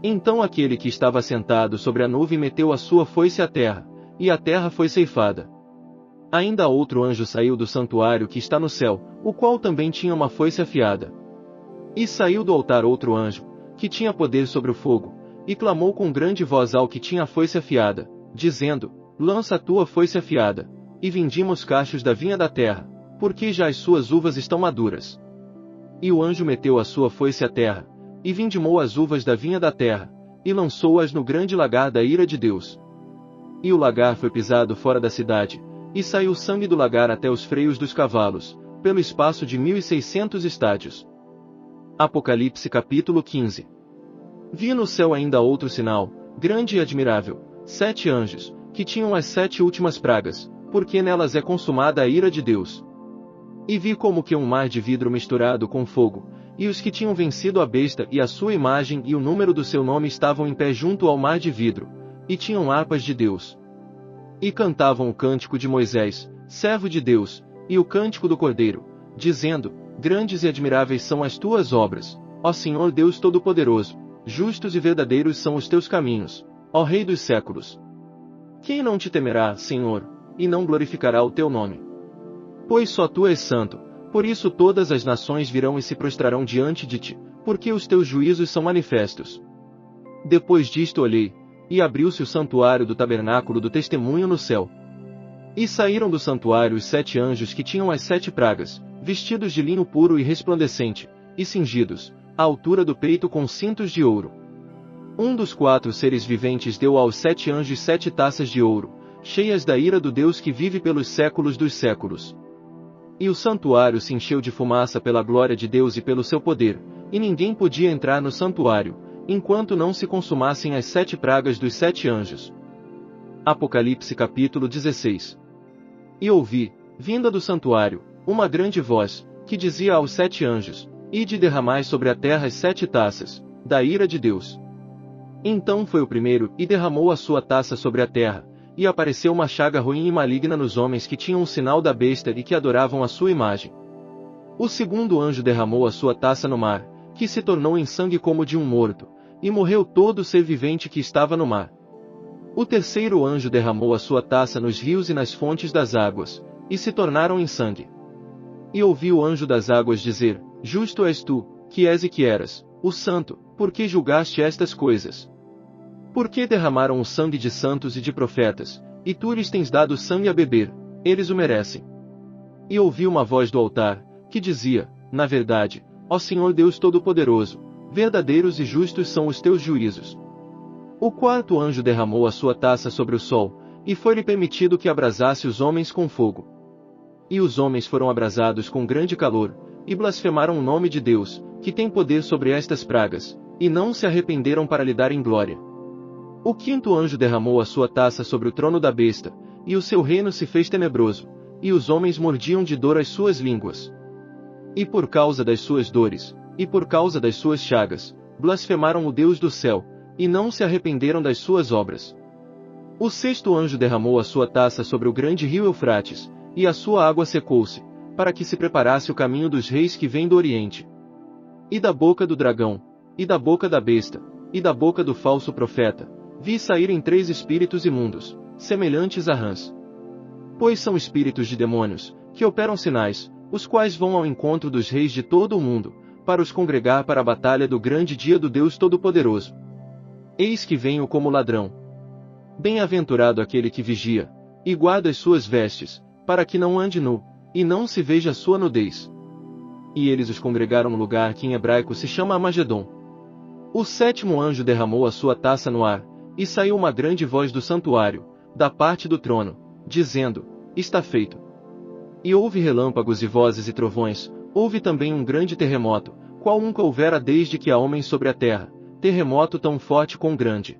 Então aquele que estava sentado sobre a nuvem meteu a sua foice à terra, e a terra foi ceifada. Ainda outro anjo saiu do santuário que está no céu, o qual também tinha uma foice afiada. E saiu do altar outro anjo, que tinha poder sobre o fogo, e clamou com grande voz ao que tinha a foice afiada, dizendo: lança a tua foice afiada, e vindima os cachos da vinha da terra, porque já as suas uvas estão maduras. E o anjo meteu a sua foice à terra, e vindimou as uvas da vinha da terra, e lançou-as no grande lagar da ira de Deus. E o lagar foi pisado fora da cidade, e saiu sangue do lagar até os freios dos cavalos, pelo espaço de 1.600 estádios. Apocalipse capítulo 15. Vi no céu ainda outro sinal, grande e admirável, 7 anjos, que tinham as 7 últimas pragas, porque nelas é consumada a ira de Deus. E vi como que um mar de vidro misturado com fogo, e os que tinham vencido a besta e a sua imagem e o número do seu nome estavam em pé junto ao mar de vidro, e tinham harpas de Deus. E cantavam o cântico de Moisés, servo de Deus, e o cântico do Cordeiro, dizendo: grandes e admiráveis são as tuas obras, ó Senhor Deus Todo-Poderoso, justos e verdadeiros são os teus caminhos, ó Rei dos séculos. Quem não te temerá, Senhor, e não glorificará o teu nome? Pois só tu és santo, por isso todas as nações virão e se prostrarão diante de ti, porque os teus juízos são manifestos. Depois disto olhei, e abriu-se o santuário do tabernáculo do testemunho no céu. E saíram do santuário os 7 anjos que tinham as 7 pragas, vestidos de linho puro e resplandecente, e cingidos, à altura do peito com cintos de ouro. Um dos 4 seres viventes deu aos 7 anjos 7 taças de ouro, cheias da ira do Deus que vive pelos séculos dos séculos. E o santuário se encheu de fumaça pela glória de Deus e pelo seu poder, e ninguém podia entrar no santuário, enquanto não se consumassem as 7 pragas dos 7 anjos. Apocalipse capítulo 16. E ouvi, vinda do santuário, uma grande voz, que dizia aos 7 anjos: Ide e derramai sobre a terra as 7 taças, da ira de Deus. Então foi o primeiro, e derramou a sua taça sobre a terra, e apareceu uma chaga ruim e maligna nos homens que tinham o sinal da besta e que adoravam a sua imagem. O segundo anjo derramou a sua taça no mar, que se tornou em sangue como de um morto, e morreu todo ser vivente que estava no mar. O terceiro anjo derramou a sua taça nos rios e nas fontes das águas, e se tornaram em sangue. E ouvi o anjo das águas dizer: Justo és tu, que és e que eras, o santo, porque julgaste estas coisas. Porque derramaram o sangue de santos e de profetas, e tu lhes tens dado sangue a beber, eles o merecem. E ouvi uma voz do altar, que dizia: Na verdade, ó Senhor Deus Todo-Poderoso, verdadeiros e justos são os teus juízos. O quarto anjo derramou a sua taça sobre o sol, e foi-lhe permitido que abrasasse os homens com fogo. E os homens foram abrasados com grande calor, e blasfemaram o nome de Deus, que tem poder sobre estas pragas, e não se arrependeram para lhe darem glória. O quinto anjo derramou a sua taça sobre o trono da besta, e o seu reino se fez tenebroso, e os homens mordiam de dor as suas línguas. E por causa das suas dores, e por causa das suas chagas, blasfemaram o Deus do céu, e não se arrependeram das suas obras. O sexto anjo derramou a sua taça sobre o grande rio Eufrates, e a sua água secou-se, para que se preparasse o caminho dos reis que vêm do Oriente. E da boca do dragão, e da boca da besta, e da boca do falso profeta, vi saírem 3 espíritos imundos, semelhantes a rãs. Pois são espíritos de demônios, que operam sinais, os quais vão ao encontro dos reis de todo o mundo, para os congregar para a batalha do grande dia do Deus Todo-Poderoso. Eis que venho como ladrão. Bem-aventurado aquele que vigia, e guarda as suas vestes, para que não ande nu, e não se veja a sua nudez. E eles os congregaram no lugar que em hebraico se chama Amagedon. O sétimo anjo derramou a sua taça no ar, e saiu uma grande voz do santuário, da parte do trono, dizendo: Está feito. E houve relâmpagos e vozes e trovões, houve também um grande terremoto, qual nunca houvera desde que há homens sobre a terra, terremoto tão forte quão grande.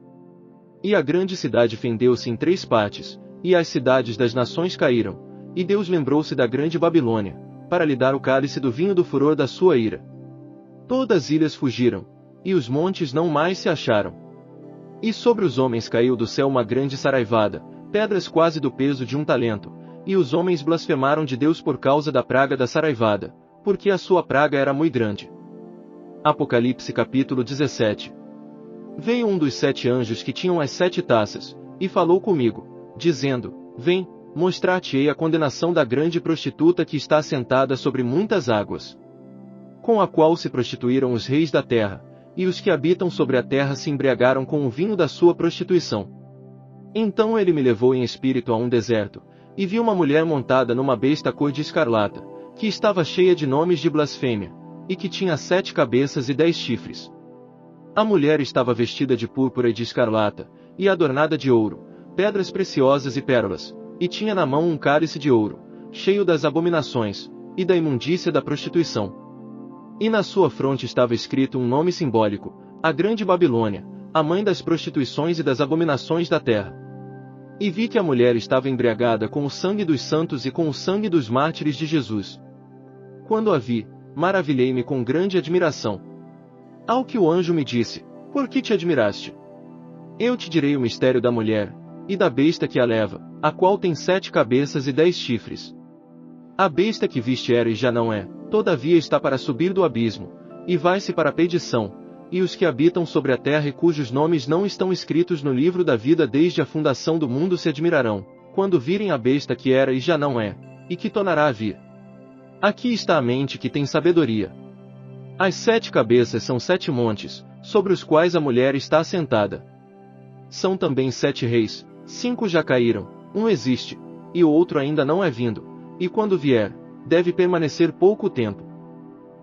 E a grande cidade fendeu-se em 3 partes, e as cidades das nações caíram, e Deus lembrou-se da grande Babilônia, para lhe dar o cálice do vinho do furor da sua ira. Todas as ilhas fugiram, e os montes não mais se acharam. E sobre os homens caiu do céu uma grande saraivada, pedras quase do peso de um talento, e os homens blasfemaram de Deus por causa da praga da saraivada, porque a sua praga era muito grande. Apocalipse capítulo 17. Veio um dos 7 anjos que tinham as 7 taças, e falou comigo, dizendo: Vem, mostrar-te-ei a condenação da grande prostituta que está assentada sobre muitas águas, com a qual se prostituíram os reis da terra, e os que habitam sobre a terra se embriagaram com o vinho da sua prostituição. Então ele me levou em espírito a um deserto, e vi uma mulher montada numa besta cor de escarlata, que estava cheia de nomes de blasfêmia, e que tinha 7 cabeças e 10 chifres. A mulher estava vestida de púrpura e de escarlata, e adornada de ouro, pedras preciosas e pérolas, e tinha na mão um cálice de ouro, cheio das abominações, e da imundícia da prostituição. E na sua fronte estava escrito um nome simbólico: a Grande Babilônia, a mãe das prostituições e das abominações da terra. E vi que a mulher estava embriagada com o sangue dos santos e com o sangue dos mártires de Jesus. Quando a vi, maravilhei-me com grande admiração. Ao que o anjo me disse: Por que te admiraste? Eu te direi o mistério da mulher, e da besta que a leva, a qual tem 7 cabeças e 10 chifres. A besta que viste era e já não é, todavia está para subir do abismo, e vai-se para a perdição, e os que habitam sobre a terra e cujos nomes não estão escritos no livro da vida desde a fundação do mundo se admirarão, quando virem a besta que era e já não é, e que tornará a vir. Aqui está a mente que tem sabedoria. As 7 cabeças são 7 montes, sobre os quais a mulher está assentada. São também 7 reis, 5 já caíram, um existe, e o outro ainda não é vindo, e quando vier, deve permanecer pouco tempo.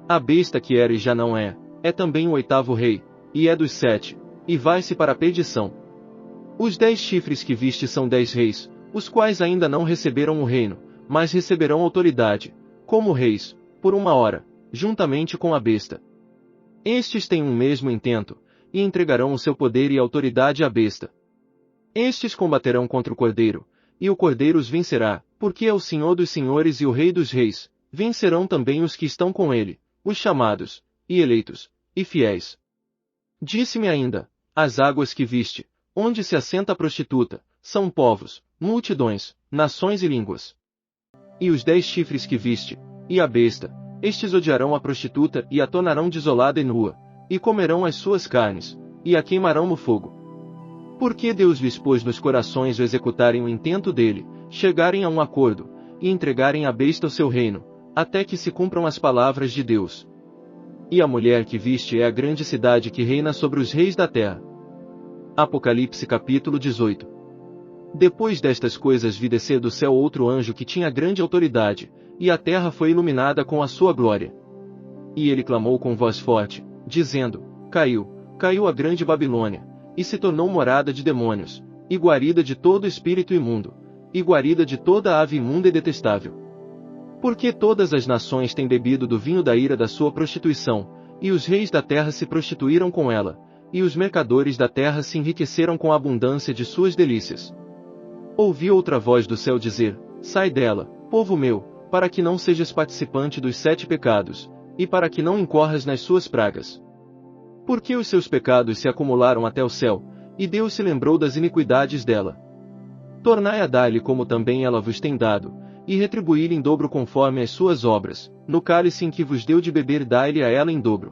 A besta que era e já não é também o 8º rei, e é dos 7, e vai-se para a perdição. Os 10 chifres que viste são 10 reis, os quais ainda não receberam o reino, mas receberão autoridade, como reis, por 1 hora, juntamente com a besta. Estes têm um mesmo intento, e entregarão o seu poder e autoridade à besta. Estes combaterão contra o Cordeiro, e o Cordeiro os vencerá, porque é o Senhor dos senhores e o Rei dos reis, vencerão também os que estão com ele, os chamados, e eleitos, e fiéis. Disse-me ainda: as águas que viste, onde se assenta a prostituta, são povos, multidões, nações e línguas. E os 10 chifres que viste, e a besta, estes odiarão a prostituta e a tornarão desolada e nua, e comerão as suas carnes, e a queimarão no fogo. Porque Deus lhes pôs nos corações o executarem o intento dele, chegarem a um acordo, e entregarem a besta ao seu reino, até que se cumpram as palavras de Deus. E a mulher que viste é a grande cidade que reina sobre os reis da terra. Apocalipse capítulo 18. Depois destas coisas vi descer do céu outro anjo que tinha grande autoridade, e a terra foi iluminada com a sua glória. E ele clamou com voz forte, dizendo: Caiu, caiu a grande Babilônia, e se tornou morada de demônios, e guarida de todo espírito imundo, e guarida de toda ave imunda e detestável. Porque todas as nações têm bebido do vinho da ira da sua prostituição, e os reis da terra se prostituíram com ela, e os mercadores da terra se enriqueceram com a abundância de suas delícias. Ouvi outra voz do céu dizer: Sai dela, povo meu, para que não sejas participante dos 7 pecados, e para que não incorras nas suas pragas. Porque os seus pecados se acumularam até o céu, e Deus se lembrou das iniquidades dela. Tornai a dar-lhe como também ela vos tem dado, e retribuí-lhe em dobro conforme as suas obras, no cálice em que vos deu de beber dai-lhe a ela em dobro.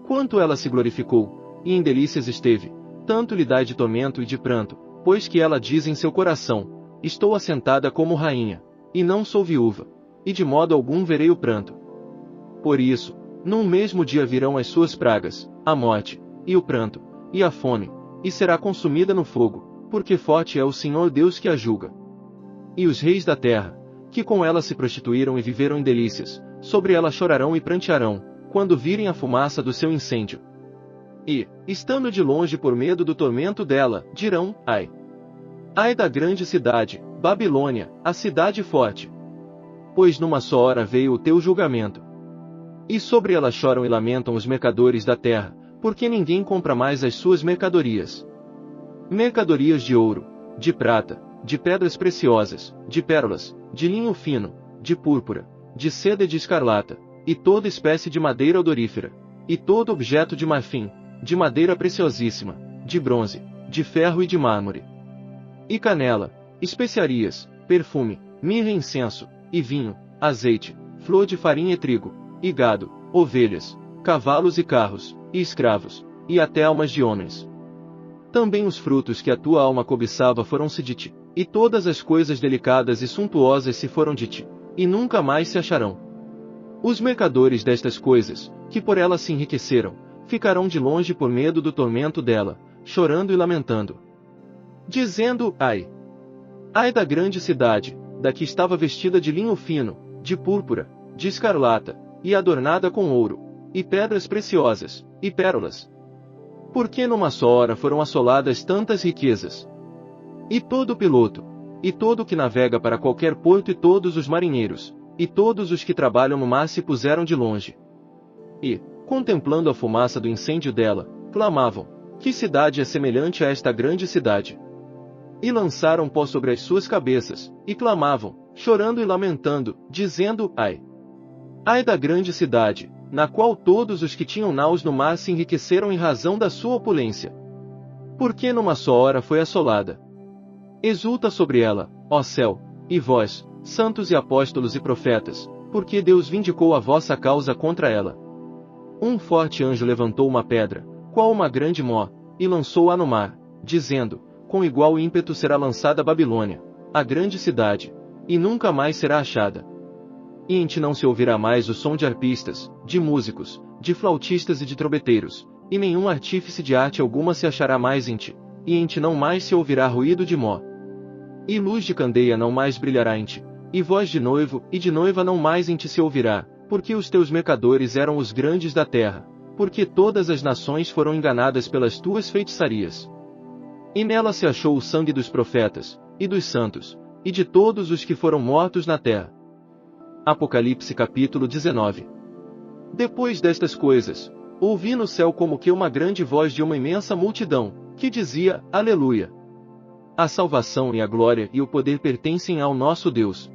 Quanto ela se glorificou, e em delícias esteve, tanto lhe dai de tormento e de pranto, pois que ela diz em seu coração: Estou assentada como rainha, e não sou viúva, e de modo algum verei o pranto. Por isso, num mesmo dia virão as suas pragas, a morte, e o pranto, e a fome, e será consumida no fogo, porque forte é o Senhor Deus que a julga. E os reis da terra, que com ela se prostituíram e viveram em delícias, sobre ela chorarão e prantearão, quando virem a fumaça do seu incêndio. E, estando de longe por medo do tormento dela, dirão: Ai! Ai da grande cidade, Babilônia, a cidade forte! Pois numa só hora veio o teu julgamento. E sobre ela choram e lamentam os mercadores da terra, porque ninguém compra mais as suas mercadorias. Mercadorias de ouro, de prata, de pedras preciosas, de pérolas, de linho fino, de púrpura, de seda e de escarlata, e toda espécie de madeira odorífera, e todo objeto de marfim, de madeira preciosíssima, de bronze, de ferro e de mármore. E canela, especiarias, perfume, mirra e incenso, e vinho, azeite, flor de farinha e trigo, e gado, ovelhas, cavalos e carros, e escravos, e até almas de homens. Também os frutos que a tua alma cobiçava foram-se de ti, e todas as coisas delicadas e suntuosas se foram de ti, e nunca mais se acharão. Os mercadores destas coisas, que por ela se enriqueceram, ficarão de longe por medo do tormento dela, chorando e lamentando, dizendo: Ai! Ai da grande cidade, da que estava vestida de linho fino, de púrpura, de escarlata, e adornada com ouro, e pedras preciosas, e pérolas. Porque numa só hora foram assoladas tantas riquezas. E todo piloto, e todo que navega para qualquer porto e todos os marinheiros, e todos os que trabalham no mar se puseram de longe. E, contemplando a fumaça do incêndio dela, clamavam: Que cidade é semelhante a esta grande cidade? E lançaram pó sobre as suas cabeças, e clamavam, chorando e lamentando, dizendo: Ai! Ai da grande cidade, na qual todos os que tinham naus no mar se enriqueceram em razão da sua opulência. Porque numa só hora foi assolada. Exulta sobre ela, ó céu, e vós, santos e apóstolos e profetas, porque Deus vindicou a vossa causa contra ela. Um forte anjo levantou uma pedra, qual uma grande mó, e lançou-a no mar, dizendo: Com igual ímpeto será lançada a Babilônia, a grande cidade, e nunca mais será achada. E em ti não se ouvirá mais o som de arpistas, de músicos, de flautistas e de trombeteiros, e nenhum artífice de arte alguma se achará mais em ti, e em ti não mais se ouvirá ruído de mó. E luz de candeia não mais brilhará em ti, e voz de noivo e de noiva não mais em ti se ouvirá, porque os teus mercadores eram os grandes da terra, porque todas as nações foram enganadas pelas tuas feitiçarias. E nela se achou o sangue dos profetas, e dos santos, e de todos os que foram mortos na terra. Apocalipse capítulo 19. Depois destas coisas, ouvi no céu como que uma grande voz de uma imensa multidão, que dizia: Aleluia! A salvação e a glória e o poder pertencem ao nosso Deus.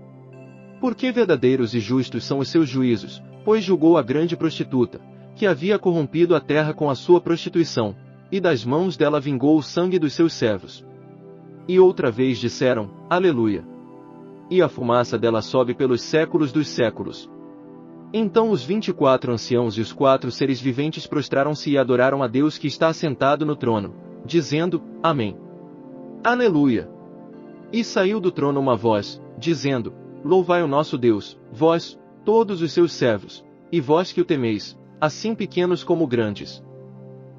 Porque verdadeiros e justos são os seus juízos, pois julgou a grande prostituta, que havia corrompido a terra com a sua prostituição, e das mãos dela vingou o sangue dos seus servos. E outra vez disseram, Aleluia. E a fumaça dela sobe pelos séculos dos séculos. Então os 24 anciãos e os 4 seres viventes prostraram-se e adoraram a Deus que está assentado no trono, dizendo, Amém. Aleluia. E saiu do trono uma voz, dizendo, Louvai o nosso Deus, vós, todos os seus servos, e vós que o temeis, assim pequenos como grandes.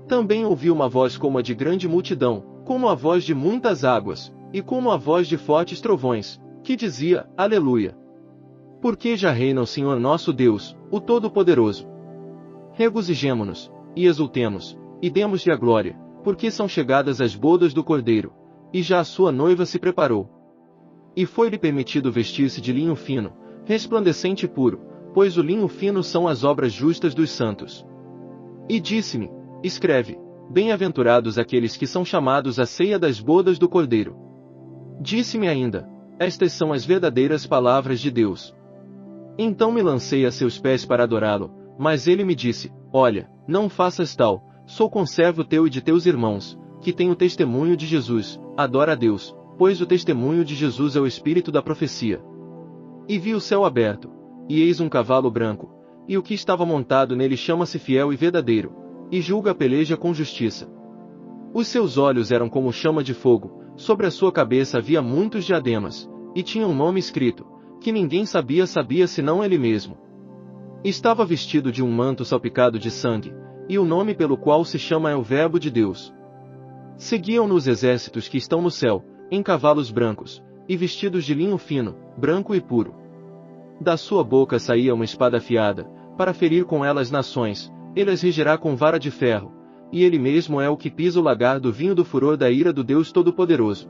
Também ouvi uma voz como a de grande multidão, como a voz de muitas águas, e como a voz de fortes trovões, que dizia, Aleluia. Porque já reina o Senhor nosso Deus, o Todo-Poderoso. Regozijemo-nos, e exultemos, e demos-lhe a glória, porque são chegadas as bodas do Cordeiro, e já a sua noiva se preparou. E foi-lhe permitido vestir-se de linho fino, resplandecente e puro, pois o linho fino são as obras justas dos santos. E disse-me, escreve, bem-aventurados aqueles que são chamados à ceia das bodas do Cordeiro. Disse-me ainda, estas são as verdadeiras palavras de Deus. Então me lancei a seus pés para adorá-lo, mas ele me disse, olha, não faças tal, sou conservo teu e de teus irmãos, que têm o testemunho de Jesus, adora a Deus, pois o testemunho de Jesus é o espírito da profecia. E vi o céu aberto, e eis um cavalo branco, e o que estava montado nele chama-se Fiel e Verdadeiro, e julga a peleja com justiça. Os seus olhos eram como chama de fogo, sobre a sua cabeça havia muitos diademas, e tinha um nome escrito, que ninguém sabia senão ele mesmo. Estava vestido de um manto salpicado de sangue, e o nome pelo qual se chama é o Verbo de Deus. Seguiam-no os exércitos que estão no céu, em cavalos brancos, e vestidos de linho fino, branco e puro. Da sua boca saía uma espada afiada, para ferir com ela as nações, ele as regerá com vara de ferro, e ele mesmo é o que pisa o lagar do vinho do furor da ira do Deus Todo-Poderoso.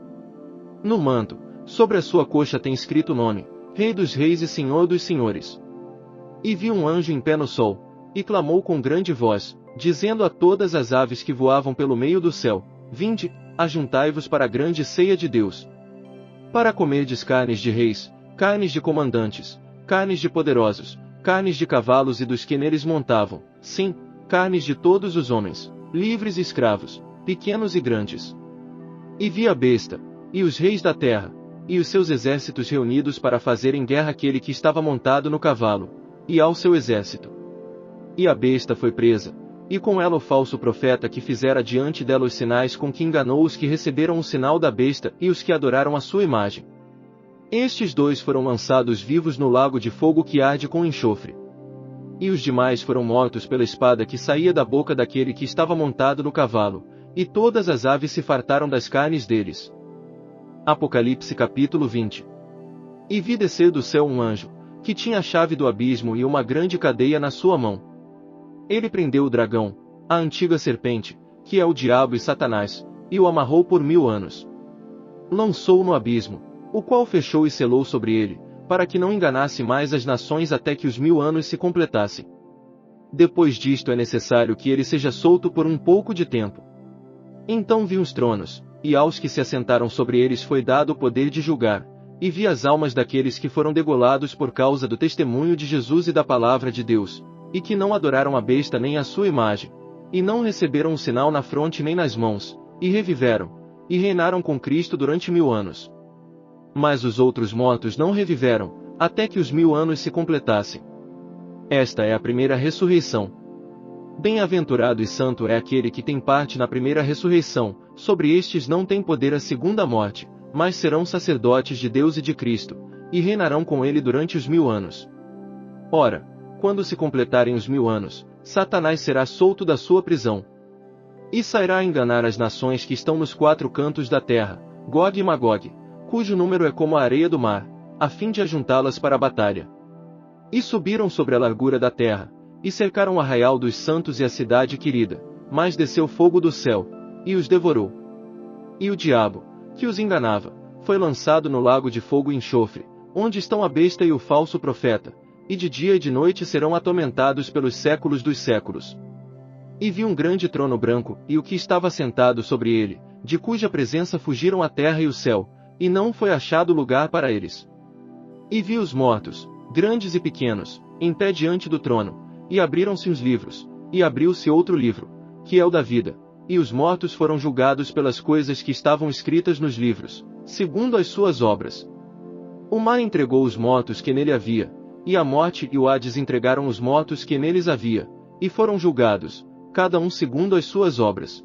No manto, sobre a sua coxa tem escrito o nome, Rei dos Reis e Senhor dos Senhores. E vi um anjo em pé no sol, e clamou com grande voz, dizendo a todas as aves que voavam pelo meio do céu, Vinde, ajuntai-vos para a grande ceia de Deus. Para comerdes carnes de reis, carnes de comandantes, carnes de poderosos, carnes de cavalos e dos que neles montavam, sim, carnes de todos os homens, livres e escravos, pequenos e grandes. E vi a besta, e os reis da terra, e os seus exércitos reunidos para fazerem guerra àquele que estava montado no cavalo, e ao seu exército. E a besta foi presa, e com ela o falso profeta que fizera diante dela os sinais com que enganou os que receberam o sinal da besta e os que adoraram a sua imagem. Estes 2 foram lançados vivos no lago de fogo que arde com enxofre. E os demais foram mortos pela espada que saía da boca daquele que estava montado no cavalo, e todas as aves se fartaram das carnes deles. Apocalipse capítulo 20. E vi descer do céu um anjo, que tinha a chave do abismo e uma grande cadeia na sua mão. Ele prendeu o dragão, a antiga serpente, que é o diabo e Satanás, e o amarrou por 1000 anos. Lançou-o no abismo, o qual fechou e selou sobre ele, para que não enganasse mais as nações até que os 1000 anos se completassem. Depois disto é necessário que ele seja solto por um pouco de tempo. Então vi os tronos, e aos que se assentaram sobre eles foi dado o poder de julgar, e vi as almas daqueles que foram degolados por causa do testemunho de Jesus e da palavra de Deus, e que não adoraram a besta nem a sua imagem, e não receberam um sinal na fronte nem nas mãos, e reviveram, e reinaram com Cristo durante 1000 anos. Mas os outros mortos não reviveram, até que os 1000 anos se completassem. Esta é a primeira ressurreição. Bem-aventurado e santo é aquele que tem parte na primeira ressurreição, sobre estes não tem poder a segunda morte, mas serão sacerdotes de Deus e de Cristo, e reinarão com ele durante os 1000 anos. Ora, quando se completarem os 1000 anos, Satanás será solto da sua prisão. E sairá a enganar as nações que estão nos 4 cantos da terra, Gog e Magog, cujo número é como a areia do mar, a fim de ajuntá-las para a batalha. E subiram sobre a largura da terra, e cercaram o arraial dos santos e a cidade querida, mas desceu fogo do céu, e os devorou. E o diabo, que os enganava, foi lançado no lago de fogo e enxofre, onde estão a besta e o falso profeta, e de dia e de noite serão atormentados pelos séculos dos séculos. E vi um grande trono branco, e o que estava sentado sobre ele, de cuja presença fugiram a terra e o céu, e não foi achado lugar para eles. E vi os mortos, grandes e pequenos, em pé diante do trono, e abriram-se os livros, e abriu-se outro livro, que é o da vida, e os mortos foram julgados pelas coisas que estavam escritas nos livros, segundo as suas obras. O mar entregou os mortos que nele havia, e a morte e o Hades entregaram os mortos que neles havia, e foram julgados, cada um segundo as suas obras.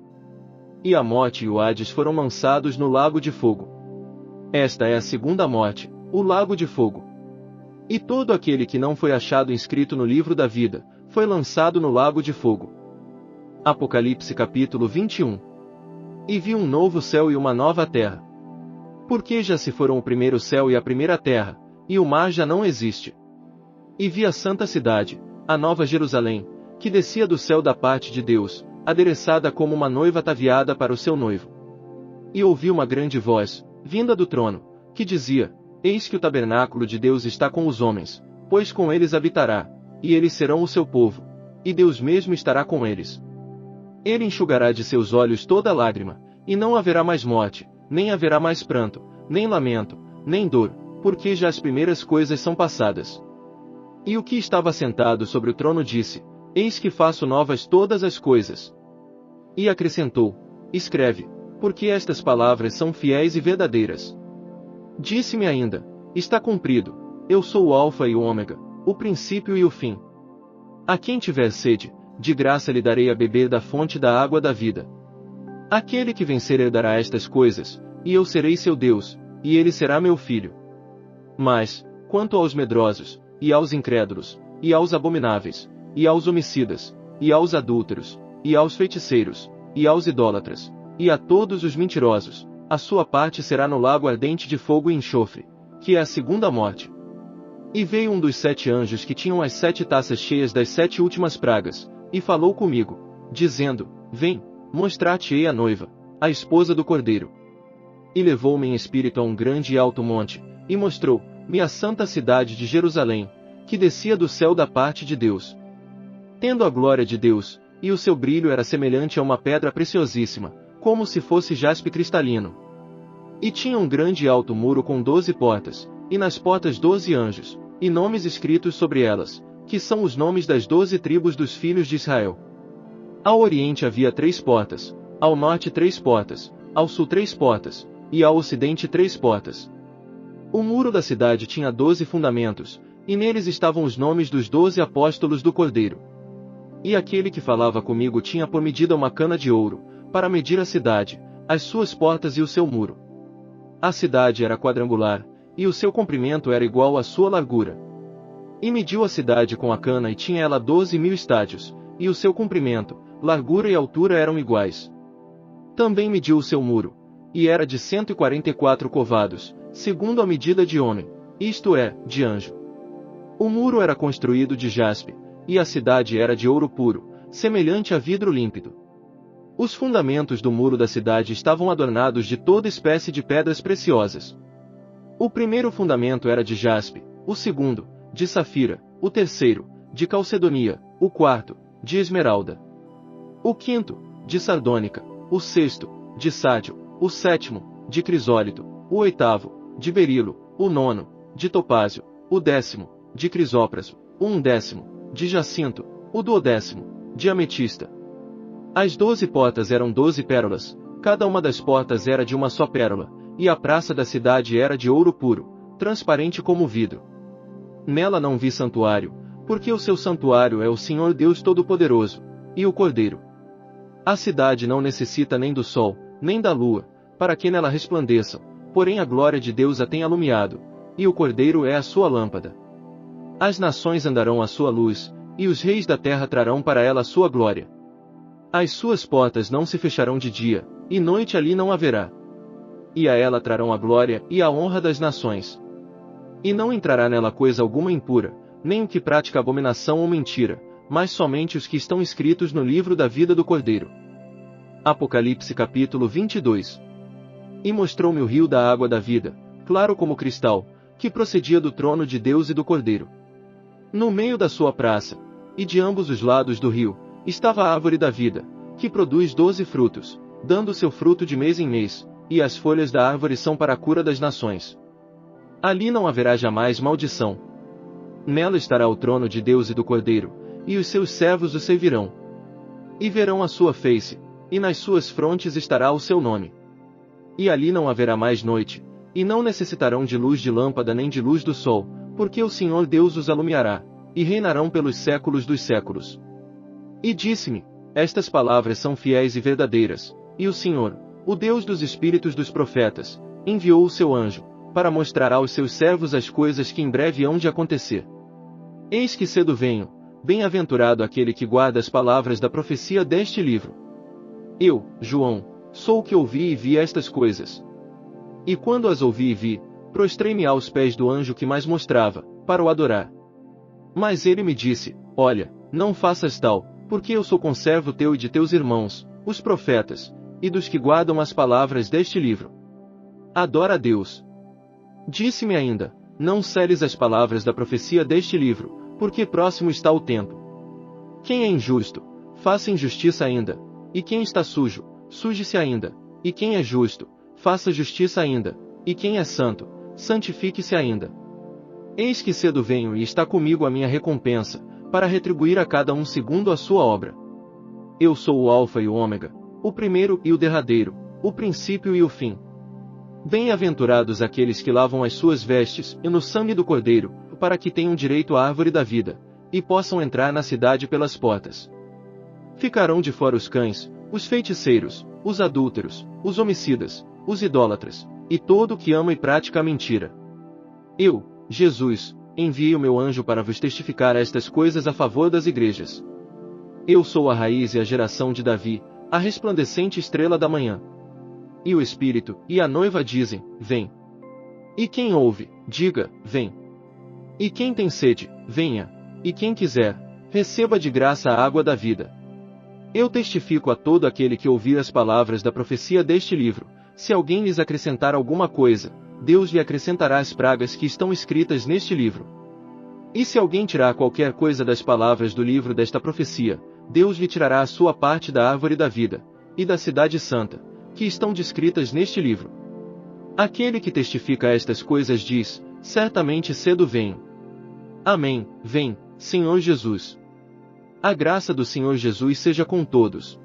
E a morte e o Hades foram lançados no lago de fogo. Esta é a segunda morte, o lago de fogo. E todo aquele que não foi achado inscrito no livro da vida, foi lançado no lago de fogo. Apocalipse capítulo 21. E vi um novo céu e uma nova terra. Porque já se foram o primeiro céu e a primeira terra, e o mar já não existe. E vi a santa cidade, a nova Jerusalém, que descia do céu da parte de Deus, adereçada como uma noiva ataviada para o seu noivo. E ouvi uma grande voz, vinda do trono, que dizia: Eis que o tabernáculo de Deus está com os homens, pois com eles habitará, e eles serão o seu povo, e Deus mesmo estará com eles. Ele enxugará de seus olhos toda lágrima, e não haverá mais morte, nem haverá mais pranto, nem lamento, nem dor, porque já as primeiras coisas são passadas. E o que estava sentado sobre o trono disse: Eis que faço novas todas as coisas. E acrescentou: Escreve, porque estas palavras são fiéis e verdadeiras. Disse-me ainda: Está cumprido, eu sou o Alfa e o Ômega, o princípio e o fim. A quem tiver sede, de graça lhe darei a beber da fonte da água da vida. Aquele que vencer herdará estas coisas, e eu serei seu Deus, e ele será meu filho. Mas, quanto aos medrosos, e aos incrédulos, e aos abomináveis, e aos homicidas, e aos adúlteros, e aos feiticeiros, e aos idólatras, e a todos os mentirosos, a sua parte será no lago ardente de fogo e enxofre, que é a segunda morte. E veio um dos 7 anjos que tinham as 7 taças cheias das 7 últimas pragas, e falou comigo, dizendo: Vem, mostrar-te-ei a noiva, a esposa do Cordeiro. E levou-me em espírito a um grande e alto monte, e mostrou-me a santa cidade de Jerusalém, que descia do céu da parte de Deus, tendo a glória de Deus, e o seu brilho era semelhante a uma pedra preciosíssima, como se fosse jaspe cristalino. E tinha um grande e alto muro com 12 portas, e nas portas 12 anjos, e nomes escritos sobre elas, que são os nomes das 12 tribos dos filhos de Israel. Ao oriente havia 3 portas, ao norte 3 portas, ao sul 3 portas, e ao ocidente 3 portas. O muro da cidade tinha 12 fundamentos, e neles estavam os nomes dos 12 apóstolos do Cordeiro. E aquele que falava comigo tinha por medida uma cana de ouro, para medir a cidade, as suas portas e o seu muro. A cidade era quadrangular, e o seu comprimento era igual à sua largura. E mediu a cidade com a cana e tinha ela 12.000 estádios, e o seu comprimento, largura e altura eram iguais. Também mediu o seu muro, e era de 144 covados, segundo a medida de homem, isto é, de anjo. O muro era construído de jaspe, e a cidade era de ouro puro, semelhante a vidro límpido. Os fundamentos do muro da cidade estavam adornados de toda espécie de pedras preciosas. O primeiro fundamento era de jaspe, o segundo, de safira, o terceiro, de calcedonia, o quarto, de esmeralda, o quinto, de sardônica, o sexto, de sárdio, o sétimo, de crisólito, o oitavo, de berilo, o nono, de topázio, o 10º, de crisópraso, o 11º, de jacinto, o 12º, de ametista. As 12 portas eram 12 pérolas, cada uma das portas era de uma só pérola, e a praça da cidade era de ouro puro, transparente como vidro. Nela não vi santuário, porque o seu santuário é o Senhor Deus Todo-Poderoso, e o Cordeiro. A cidade não necessita nem do sol, nem da lua, para que nela resplandeçam, porém a glória de Deus a tem alumiado, e o Cordeiro é a sua lâmpada. As nações andarão à sua luz, e os reis da terra trarão para ela a sua glória. As suas portas não se fecharão de dia, e noite ali não haverá. E a ela trarão a glória e a honra das nações. E não entrará nela coisa alguma impura, nem o que pratica abominação ou mentira, mas somente os que estão escritos no livro da vida do Cordeiro. Apocalipse capítulo 22. E mostrou-me o rio da água da vida, claro como cristal, que procedia do trono de Deus e do Cordeiro. No meio da sua praça, e de ambos os lados do rio, estava a árvore da vida, que produz 12 frutos, dando seu fruto de mês em mês, e as folhas da árvore são para a cura das nações. Ali não haverá jamais maldição. Nela estará o trono de Deus e do Cordeiro, e os seus servos o servirão. E verão a sua face, e nas suas frontes estará o seu nome. E ali não haverá mais noite, e não necessitarão de luz de lâmpada nem de luz do sol, porque o Senhor Deus os alumiará, e reinarão pelos séculos dos séculos. E disse-me: estas palavras são fiéis e verdadeiras, e o Senhor, o Deus dos espíritos dos profetas, enviou o seu anjo, para mostrar aos seus servos as coisas que em breve hão de acontecer. Eis que cedo venho, bem-aventurado aquele que guarda as palavras da profecia deste livro. Eu, João, sou o que ouvi e vi estas coisas. E quando as ouvi e vi, prostrei-me aos pés do anjo que mais mostrava, para o adorar. Mas ele me disse: olha, não faças tal, porque eu sou conservo teu e de teus irmãos, os profetas, e dos que guardam as palavras deste livro. Adora a Deus. Disse-me ainda: não seles as palavras da profecia deste livro, porque próximo está o tempo. Quem é injusto, faça injustiça ainda, e quem está sujo, suje-se ainda, e quem é justo, faça justiça ainda, e quem é santo, santifique-se ainda. Eis que cedo venho e está comigo a minha recompensa, para retribuir a cada um segundo a sua obra. Eu sou o Alfa e o Ômega, o primeiro e o derradeiro, o princípio e o fim. Bem-aventurados aqueles que lavam as suas vestes, e no sangue do Cordeiro, para que tenham direito à árvore da vida, e possam entrar na cidade pelas portas. Ficarão de fora os cães, os feiticeiros, os adúlteros, os homicidas, os idólatras, e todo o que ama e pratica a mentira. Eu, Jesus, enviei o meu anjo para vos testificar estas coisas a favor das igrejas. Eu sou a raiz e a geração de Davi, a resplandecente estrela da manhã. E o Espírito e a noiva dizem: vem. E quem ouve, diga: vem. E quem tem sede, venha. E quem quiser, receba de graça a água da vida. Eu testifico a todo aquele que ouvir as palavras da profecia deste livro: se alguém lhes acrescentar alguma coisa, Deus lhe acrescentará as pragas que estão escritas neste livro. E se alguém tirar qualquer coisa das palavras do livro desta profecia, Deus lhe tirará a sua parte da árvore da vida, e da cidade santa, que estão descritas neste livro. Aquele que testifica estas coisas diz: certamente cedo venho. Amém, vem, Senhor Jesus. A graça do Senhor Jesus seja com todos.